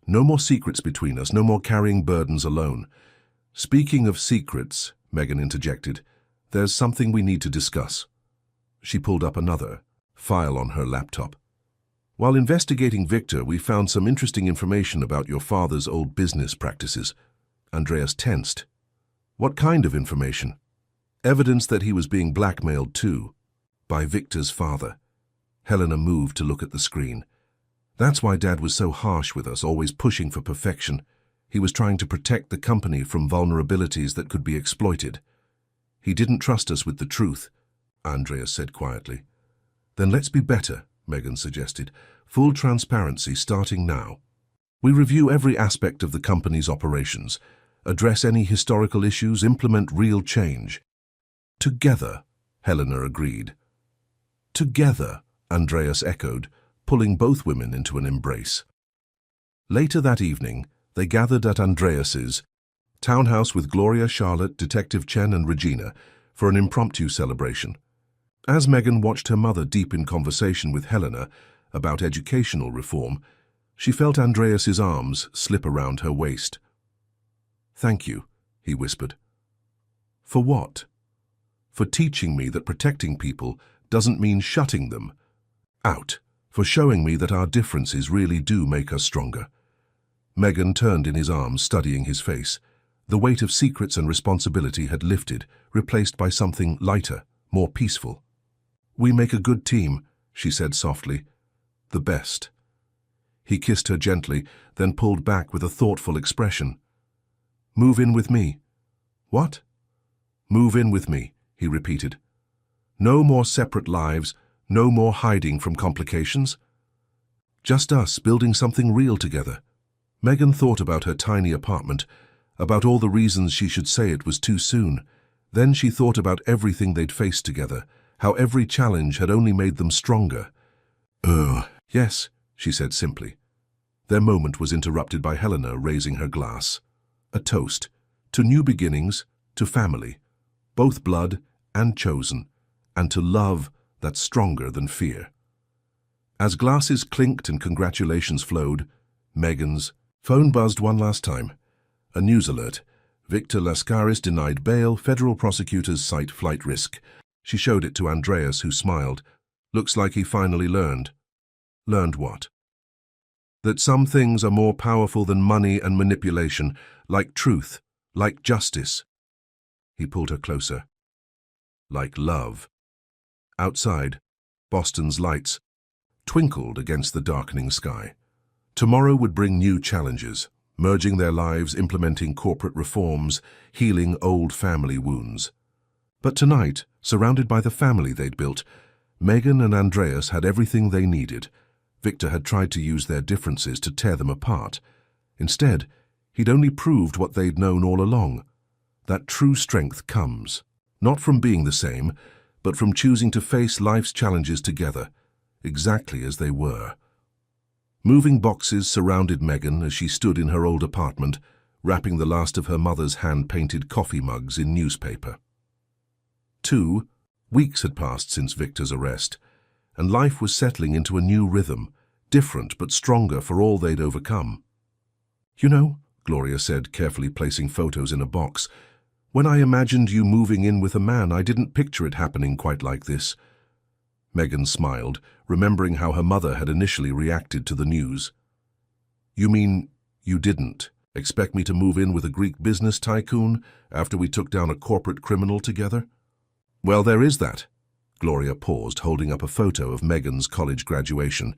No more secrets between us, no more carrying burdens alone. Speaking of secrets, Megan interjected, there's something we need to discuss. She pulled up another file on her laptop. While investigating Victor, we found some interesting information about your father's old business practices. Andreas tensed. What kind of information? Evidence that he was being blackmailed too, by Victor's father. Helena moved to look at the screen. That's why Dad was so harsh with us, always pushing for perfection. He was trying to protect the company from vulnerabilities that could be exploited. He didn't trust us with the truth, Andreas said quietly. Then let's be better, Megan suggested. Full transparency starting now. We review every aspect of the company's operations, address any historical issues, implement real change. Together, Helena agreed. Together, Andreas echoed, pulling both women into an embrace. Later that evening, they gathered at Andreas's townhouse with Gloria, Charlotte, Detective Chen, and Regina for an impromptu celebration. As Megan watched her mother deep in conversation with Helena about educational reform, she felt Andreas's arms slip around her waist. Thank you, he whispered. For what? For teaching me that protecting people doesn't mean shutting them out. For showing me that our differences really do make us stronger. Megan turned in his arms, studying his face. The weight of secrets and responsibility had lifted, replaced by something lighter, more peaceful. We make a good team, she said softly. The best. He kissed her gently, then pulled back with a thoughtful expression. Move in with me. What? Move in with me, he repeated. No more separate lives, no more hiding from complications. Just us building something real together. Megan thought about her tiny apartment, about all the reasons she should say it was too soon. Then she thought about everything they'd faced together, how every challenge had only made them stronger. Yes, she said simply. Their moment was interrupted by Helena raising her glass. A toast. To new beginnings, to family. Both blood and chosen. And to love that's stronger than fear. As glasses clinked and congratulations flowed, Megan's phone buzzed one last time. A news alert. Victor Lascaris denied bail. Federal prosecutors cite flight risk. She showed it to Andreas, who smiled. Looks like he finally learned. Learned what? That some things are more powerful than money and manipulation, like truth, like justice. He pulled her closer. Like love. Outside, Boston's lights twinkled against the darkening sky. Tomorrow would bring new challenges, merging their lives, implementing corporate reforms, healing old family wounds. But tonight, surrounded by the family they'd built, Megan and Andreas had everything they needed. Victor had tried to use their differences to tear them apart. Instead, he'd only proved what they'd known all along. That true strength comes, not from being the same, but from choosing to face life's challenges together, exactly as they were. Moving boxes surrounded Megan as she stood in her old apartment, wrapping the last of her mother's hand-painted coffee mugs in newspaper. 2 weeks had passed since Victor's arrest, and life was settling into a new rhythm, different but stronger for all they'd overcome. "You know," Gloria said, carefully placing photos in a box, "when I imagined you moving in with a man, I didn't picture it happening quite like this." Megan smiled, remembering how her mother had initially reacted to the news. "You mean you didn't expect me to move in with a Greek business tycoon after we took down a corporate criminal together?" "Well, there is that." Gloria paused, holding up a photo of Megan's college graduation.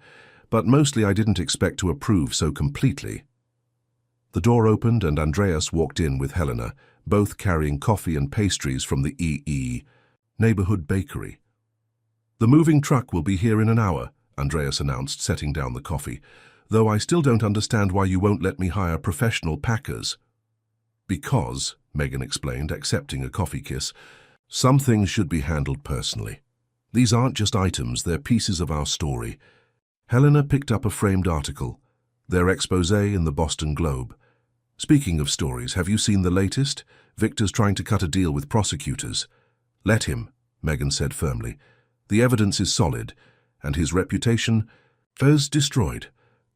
"But mostly I didn't expect to approve so completely." The door opened and Andreas walked in with Helena, both carrying coffee and pastries from the EE neighborhood bakery. "The moving truck will be here in an hour," Andreas announced, setting down the coffee, "though I still don't understand why you won't let me hire professional packers." "Because," Megan explained, accepting a coffee kiss, "some things should be handled personally. These aren't just items, they're pieces of our story." Helena picked up a framed article, their expose in the Boston Globe. "Speaking of stories, have you seen the latest? Victor's trying to cut a deal with prosecutors." "Let him," Megan said firmly. "The evidence is solid, and his reputation is destroyed.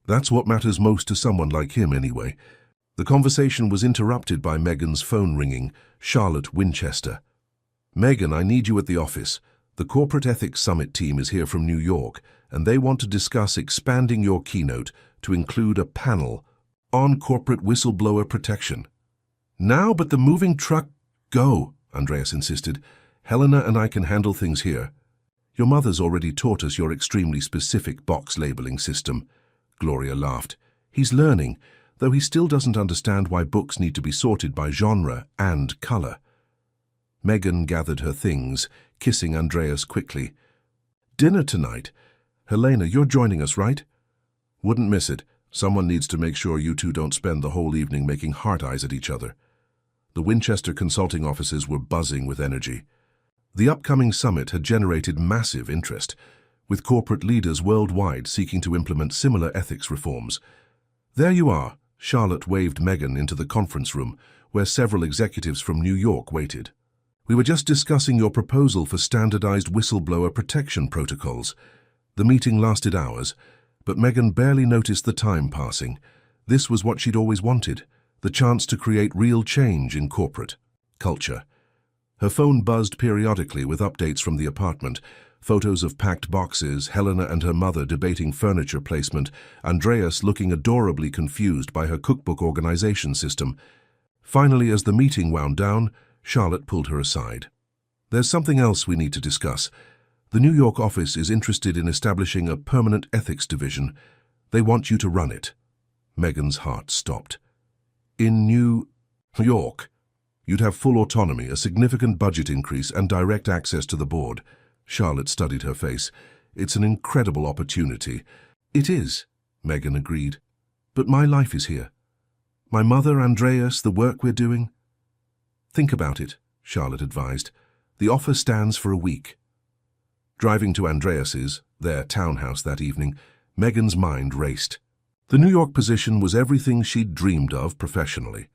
That's what matters most to someone like him anyway." The conversation was interrupted by Megan's phone ringing. Charlotte Winchester. "Megan, I need you at the office. The Corporate Ethics Summit team is here from New York, and they want to discuss expanding your keynote to include a panel on corporate whistleblower protection." "Now, but the moving truck..." "Go," Andreas insisted. "Helena and I can handle things here." "Your mother's already taught us your extremely specific box labeling system." Gloria laughed. "He's learning, though he still doesn't understand why books need to be sorted by genre and color." Megan gathered her things, kissing Andreas quickly. "Dinner tonight. Helena, you're joining us, right?" "Wouldn't miss it. Someone needs to make sure you two don't spend the whole evening making heart eyes at each other." The Winchester consulting offices were buzzing with energy. The upcoming summit had generated massive interest, with corporate leaders worldwide seeking to implement similar ethics reforms. "There you are," Charlotte waved Megan into the conference room, where several executives from New York waited. "We were just discussing your proposal for standardized whistleblower protection protocols." The meeting lasted hours, but Megan barely noticed the time passing. This was what she'd always wanted, the chance to create real change in corporate culture. Her phone buzzed periodically with updates from the apartment, photos of packed boxes, Helena and her mother debating furniture placement, Andreas looking adorably confused by her cookbook organization system. Finally, as the meeting wound down, Charlotte pulled her aside. "There's something else we need to discuss. The New York office is interested in establishing a permanent ethics division. They want you to run it." Megan's heart stopped. "In New York? You'd have full autonomy, a significant budget increase, and direct access to the board." Charlotte studied her face. "It's an incredible opportunity." "It is," Megan agreed. "But my life is here. My mother, Andreas, the work we're doing." "Think about it," Charlotte advised. "The offer stands for a week." Driving to Andreas's, their townhouse that evening, Megan's mind raced. The New York position was everything she'd dreamed of professionally.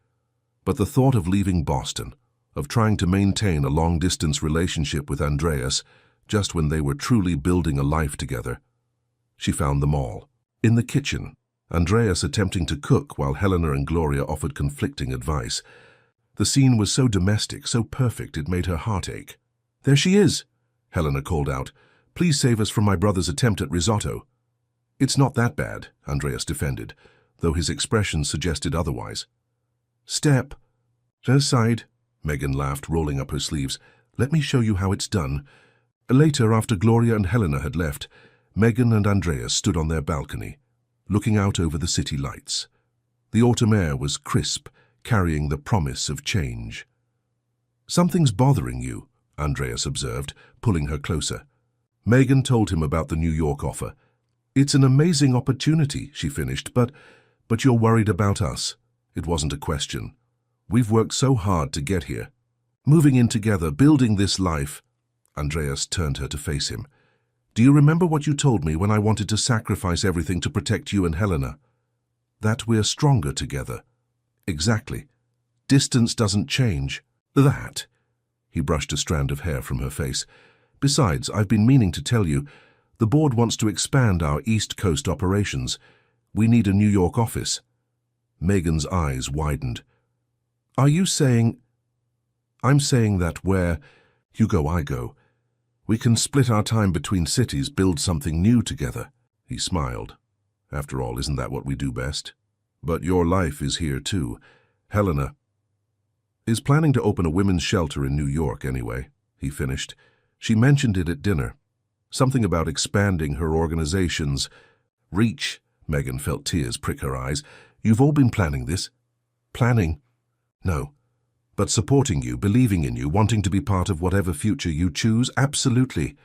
But the thought of leaving Boston, of trying to maintain a long-distance relationship with Andreas, just when they were truly building a life together, She found them all. In the kitchen, Andreas attempting to cook while Helena and Gloria offered conflicting advice. The scene was so domestic, so perfect, it made her heart ache. "There she is," Helena called out. "Please save us from my brother's attempt at risotto." "It's not that bad," Andreas defended, though his expression suggested otherwise. "Step aside," Megan laughed, rolling up her sleeves. "Let me show you how it's done." Later, after Gloria and Helena had left, Megan and Andreas stood on their balcony, looking out over the city lights. The autumn air was crisp, carrying the promise of change. "Something's bothering you," Andreas observed, pulling her closer. Megan told him about the New York offer. "It's an amazing opportunity," she finished, but you're worried about us." It wasn't a question. "We've worked so hard to get here. Moving in together, building this life." Andreas turned her to face him. "Do you remember what you told me when I wanted to sacrifice everything to protect you and Helena? That we're stronger together." "Exactly. Distance doesn't change that." He brushed a strand of hair from her face. "Besides, I've been meaning to tell you, the board wants to expand our East Coast operations. We need a New York office." Megan's eyes widened. "Are you saying—" "I'm saying that where you go, I go. We can split our time between cities, build something new together." He smiled. "After all, isn't that what we do best? But your life is here too. Helena is planning to open a women's shelter in New York anyway," he finished. "She mentioned it at dinner. Something about expanding her organization's reach." Megan felt tears prick her eyes. "You've all been planning this?" "Planning? No. But supporting you, believing in you, wanting to be part of whatever future you choose? Absolutely."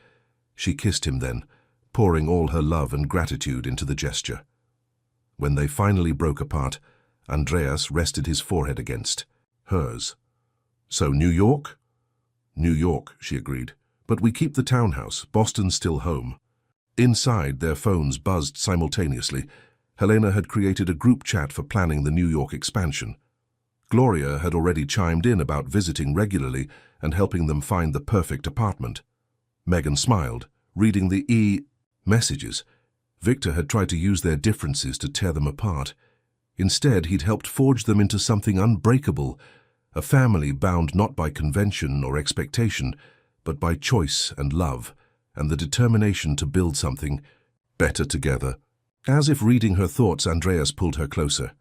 She kissed him then, pouring all her love and gratitude into the gesture. When they finally broke apart, Andreas rested his forehead against hers. "So New York?" "New York," she agreed. "But we keep the townhouse. Boston's still home." Inside, their phones buzzed simultaneously. Helena had created a group chat for planning the New York expansion. Gloria had already chimed in about visiting regularly and helping them find the perfect apartment. Megan smiled, reading the messages. Victor had tried to use their differences to tear them apart. Instead, he'd helped forge them into something unbreakable, a family bound not by convention or expectation, but by choice and love, and the determination to build something better together. As if reading her thoughts, Andreas pulled her closer.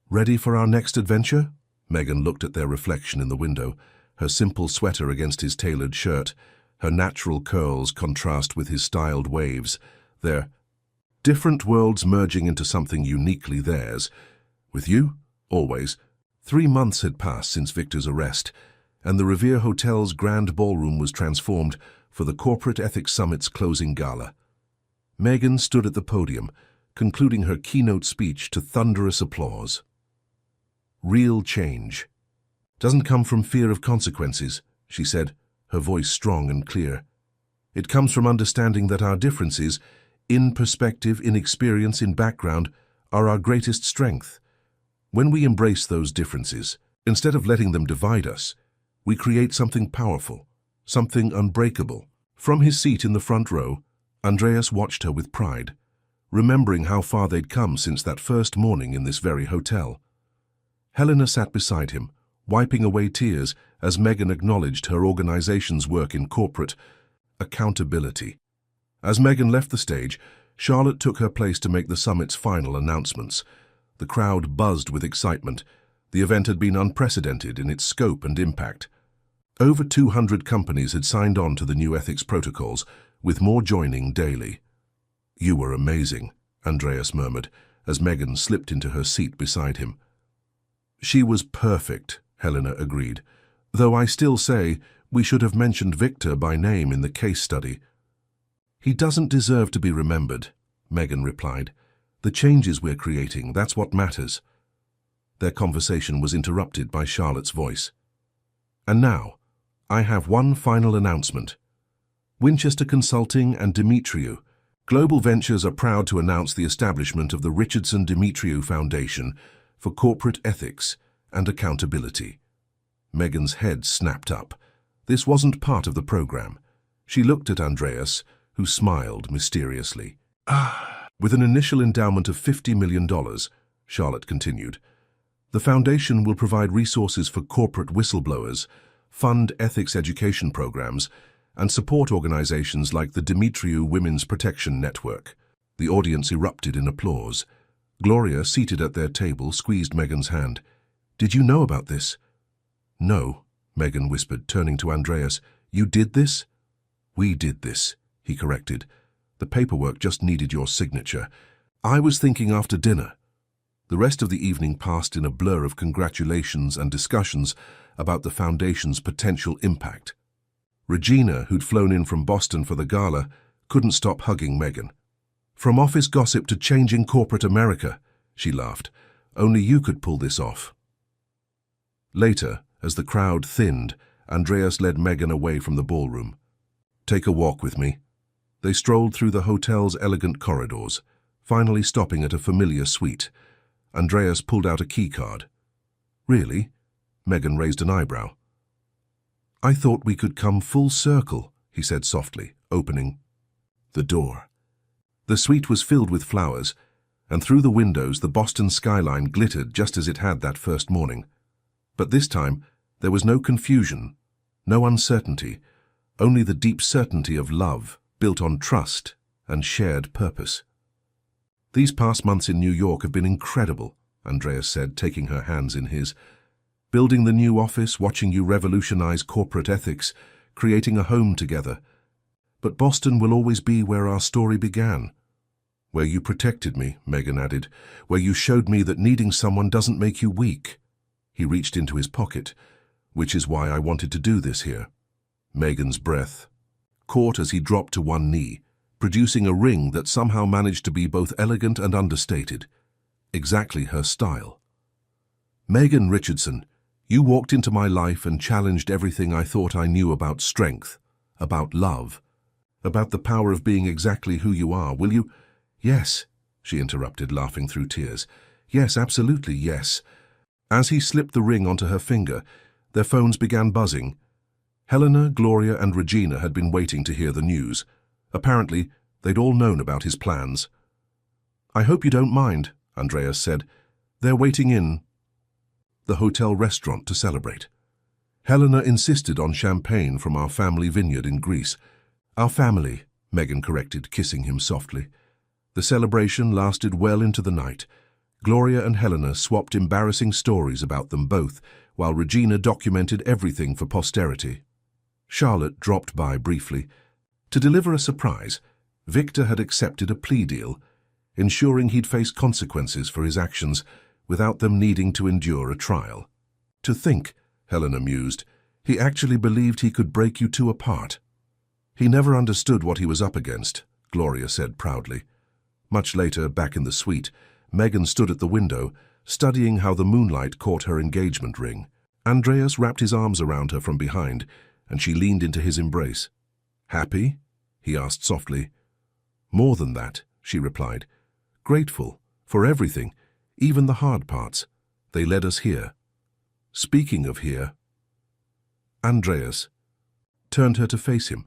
"Ready for our next adventure?" Megan looked at their reflection in the window, her simple sweater against his tailored shirt, her natural curls contrast with his styled waves, their different worlds merging into something uniquely theirs. "With you? Always." 3 months had passed since Victor's arrest, and the Revere Hotel's grand ballroom was transformed for the Corporate Ethics Summit's closing gala. Megan stood at the podium, concluding her keynote speech to thunderous applause. "Real change doesn't come from fear of consequences," she said, her voice strong and clear. "It comes from understanding that our differences, in perspective, in experience, in background, are our greatest strength. When we embrace those differences, instead of letting them divide us, we create something powerful, something unbreakable." From his seat in the front row, Andreas watched her with pride, remembering how far they'd come since that first morning in this very hotel. Helena sat beside him, wiping away tears as Megan acknowledged her organization's work in corporate accountability. As Megan left the stage, Charlotte took her place to make the summit's final announcements. The crowd buzzed with excitement. The event had been unprecedented in its scope and impact. Over 200 companies had signed on to the new ethics protocols, with more joining daily. "You were amazing," Andreas murmured, as Megan slipped into her seat beside him. "She was perfect," Helena agreed, "though I still say we should have mentioned Victor by name in the case study." "He doesn't deserve to be remembered," Megan replied. "The changes we're creating, that's what matters." Their conversation was interrupted by Charlotte's voice. "And now, I have one final announcement. Winchester Consulting and Demetriou Global Ventures are proud to announce the establishment of the Richardson Demetriou Foundation for Corporate Ethics and Accountability." Megan's head snapped up. This wasn't part of the program. She looked at Andreas, who smiled mysteriously. With an initial endowment of $50 million, Charlotte continued, the foundation will provide resources for corporate whistleblowers, fund ethics education programs, and support organizations like the Demetriou Women's Protection Network. The audience erupted in applause. Gloria, seated at their table, squeezed Megan's hand. "Did you know about this?" "No," Megan whispered, turning to Andreas. "You did this?" "We did this," he corrected. "The paperwork just needed your signature. I was thinking after dinner." The rest of the evening passed in a blur of congratulations and discussions about the foundation's potential impact. Regina, who'd flown in from Boston for the gala, couldn't stop hugging Megan. "From office gossip to changing corporate America," she laughed. "Only you could pull this off." Later, as the crowd thinned, Andreas led Megan away from the ballroom. "Take a walk with me." They strolled through the hotel's elegant corridors, finally stopping at a familiar suite. Andreas pulled out a keycard. "Really?" Megan raised an eyebrow. "I thought we could come full circle," he said softly, opening the door. The suite was filled with flowers, and through the windows the Boston skyline glittered just as it had that first morning. But this time, there was no confusion, no uncertainty, only the deep certainty of love, built on trust and shared purpose. "These past months in New York have been incredible," Andreas said, taking her hands in his. "Building the new office, watching you revolutionize corporate ethics, creating a home together. But Boston will always be where our story began. Where you protected me," Megan added, "where you showed me that needing someone doesn't make you weak." He reached into his pocket, "Which is why I wanted to do this here." Megan's breath caught as he dropped to one knee, producing a ring that somehow managed to be both elegant and understated. Exactly her style. "Megan Richardson, you walked into my life and challenged everything I thought I knew about strength, about love, about the power of being exactly who you are. Will you—" "Yes," she interrupted, laughing through tears. "Yes, absolutely, yes." As he slipped the ring onto her finger, their phones began buzzing. Helena, Gloria, and Regina had been waiting to hear the news. Apparently, they'd all known about his plans. "I hope you don't mind," Andreas said. "They're waiting in the hotel restaurant to celebrate." Helena insisted on champagne from our family vineyard in Greece. "Our family," Megan corrected, kissing him softly. The celebration lasted well into the night. Gloria and Helena swapped embarrassing stories about them both, while Regina documented everything for posterity. Charlotte dropped by briefly. To deliver a surprise, Victor had accepted a plea deal, ensuring he'd face consequences for his actions without them needing to endure a trial. "To think," Helena mused, "he actually believed he could break you two apart." "He never understood what he was up against," Gloria said proudly. Much later, back in the suite, Megan stood at the window, studying how the moonlight caught her engagement ring. Andreas wrapped his arms around her from behind, and she leaned into his embrace. "Happy?" he asked softly. "More than that," she replied. "Grateful for everything, even the hard parts. They led us here." "Speaking of here," Andreas turned her to face him.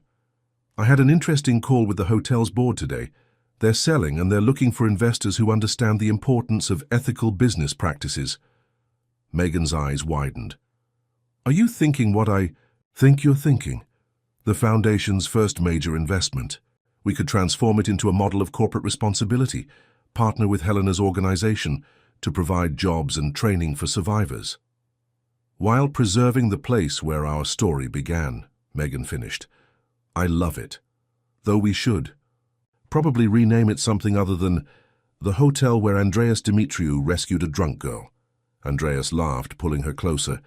"I had an interesting call with the hotel's board today. They're selling and they're looking for investors who understand the importance of ethical business practices." Megan's eyes widened. "Are you thinking what I think you're thinking? The foundation's first major investment. We could transform it into a model of corporate responsibility, partner with Helena's organization to provide jobs and training for survivors, while preserving the place where our story began," Megan finished. "I love it. Though we should probably rename it something other than the hotel where Andreas Demetriou rescued a drunk girl." Andreas laughed, pulling her closer.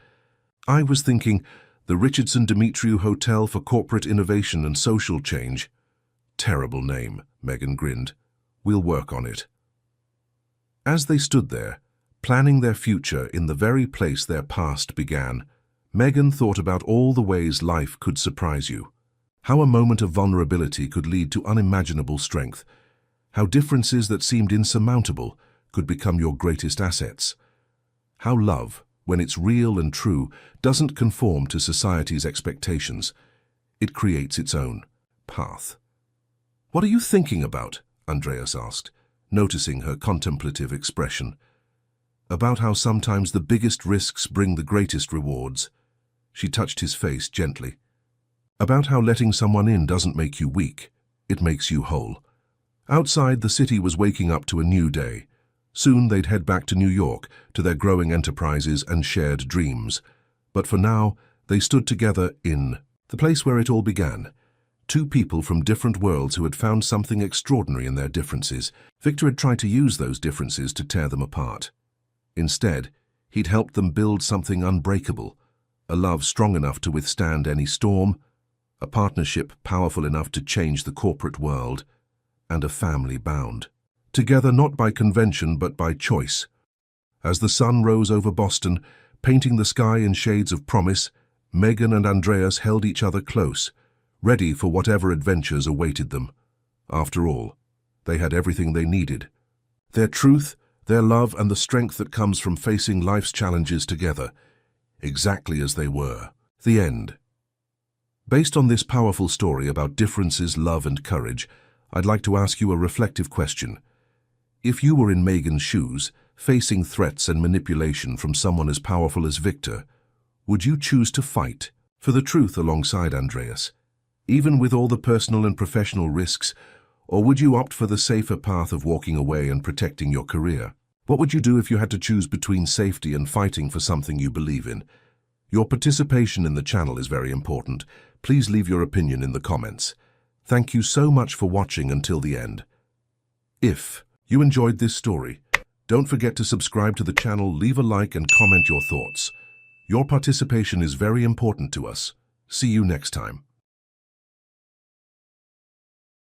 "I was thinking the Richardson Demetriou Hotel for Corporate Innovation and Social Change." "Terrible name," Megan grinned. "We'll work on it." As they stood there, planning their future in the very place their past began, Megan thought about all the ways life could surprise you. How a moment of vulnerability could lead to unimaginable strength. How differences that seemed insurmountable could become your greatest assets. How love, when it's real and true, doesn't conform to society's expectations. It creates its own path. "What are you thinking about?" Andreas asked, noticing her contemplative expression. About how sometimes the biggest risks bring the greatest rewards. She touched his face gently. About how letting someone in doesn't make you weak, it makes you whole. Outside, the city was waking up to a new day. Soon they'd head back to New York, to their growing enterprises and shared dreams. But for now, they stood together in the place where it all began. Two people from different worlds who had found something extraordinary in their differences. Victor had tried to use those differences to tear them apart. Instead, he'd helped them build something unbreakable, a love strong enough to withstand any storm, a partnership powerful enough to change the corporate world, and a family bound. Together not by convention but by choice. As the sun rose over Boston, painting the sky in shades of promise, Megan and Andreas held each other close, ready for whatever adventures awaited them. After all, they had everything they needed. Their truth, their love, and the strength that comes from facing life's challenges together, exactly as they were. The end. Based on this powerful story about differences, love, and courage, I'd like to ask you a reflective question. If you were in Megan's shoes, facing threats and manipulation from someone as powerful as Victor, would you choose to fight for the truth alongside Andreas, even with all the personal and professional risks, or would you opt for the safer path of walking away and protecting your career? What would you do if you had to choose between safety and fighting for something you believe in? Your participation in the channel is very important. Please leave your opinion in the comments. Thank you so much for watching until the end. If you enjoyed this story, don't forget to subscribe to the channel, leave a like, and comment your thoughts. Your participation is very important to us. See you next time.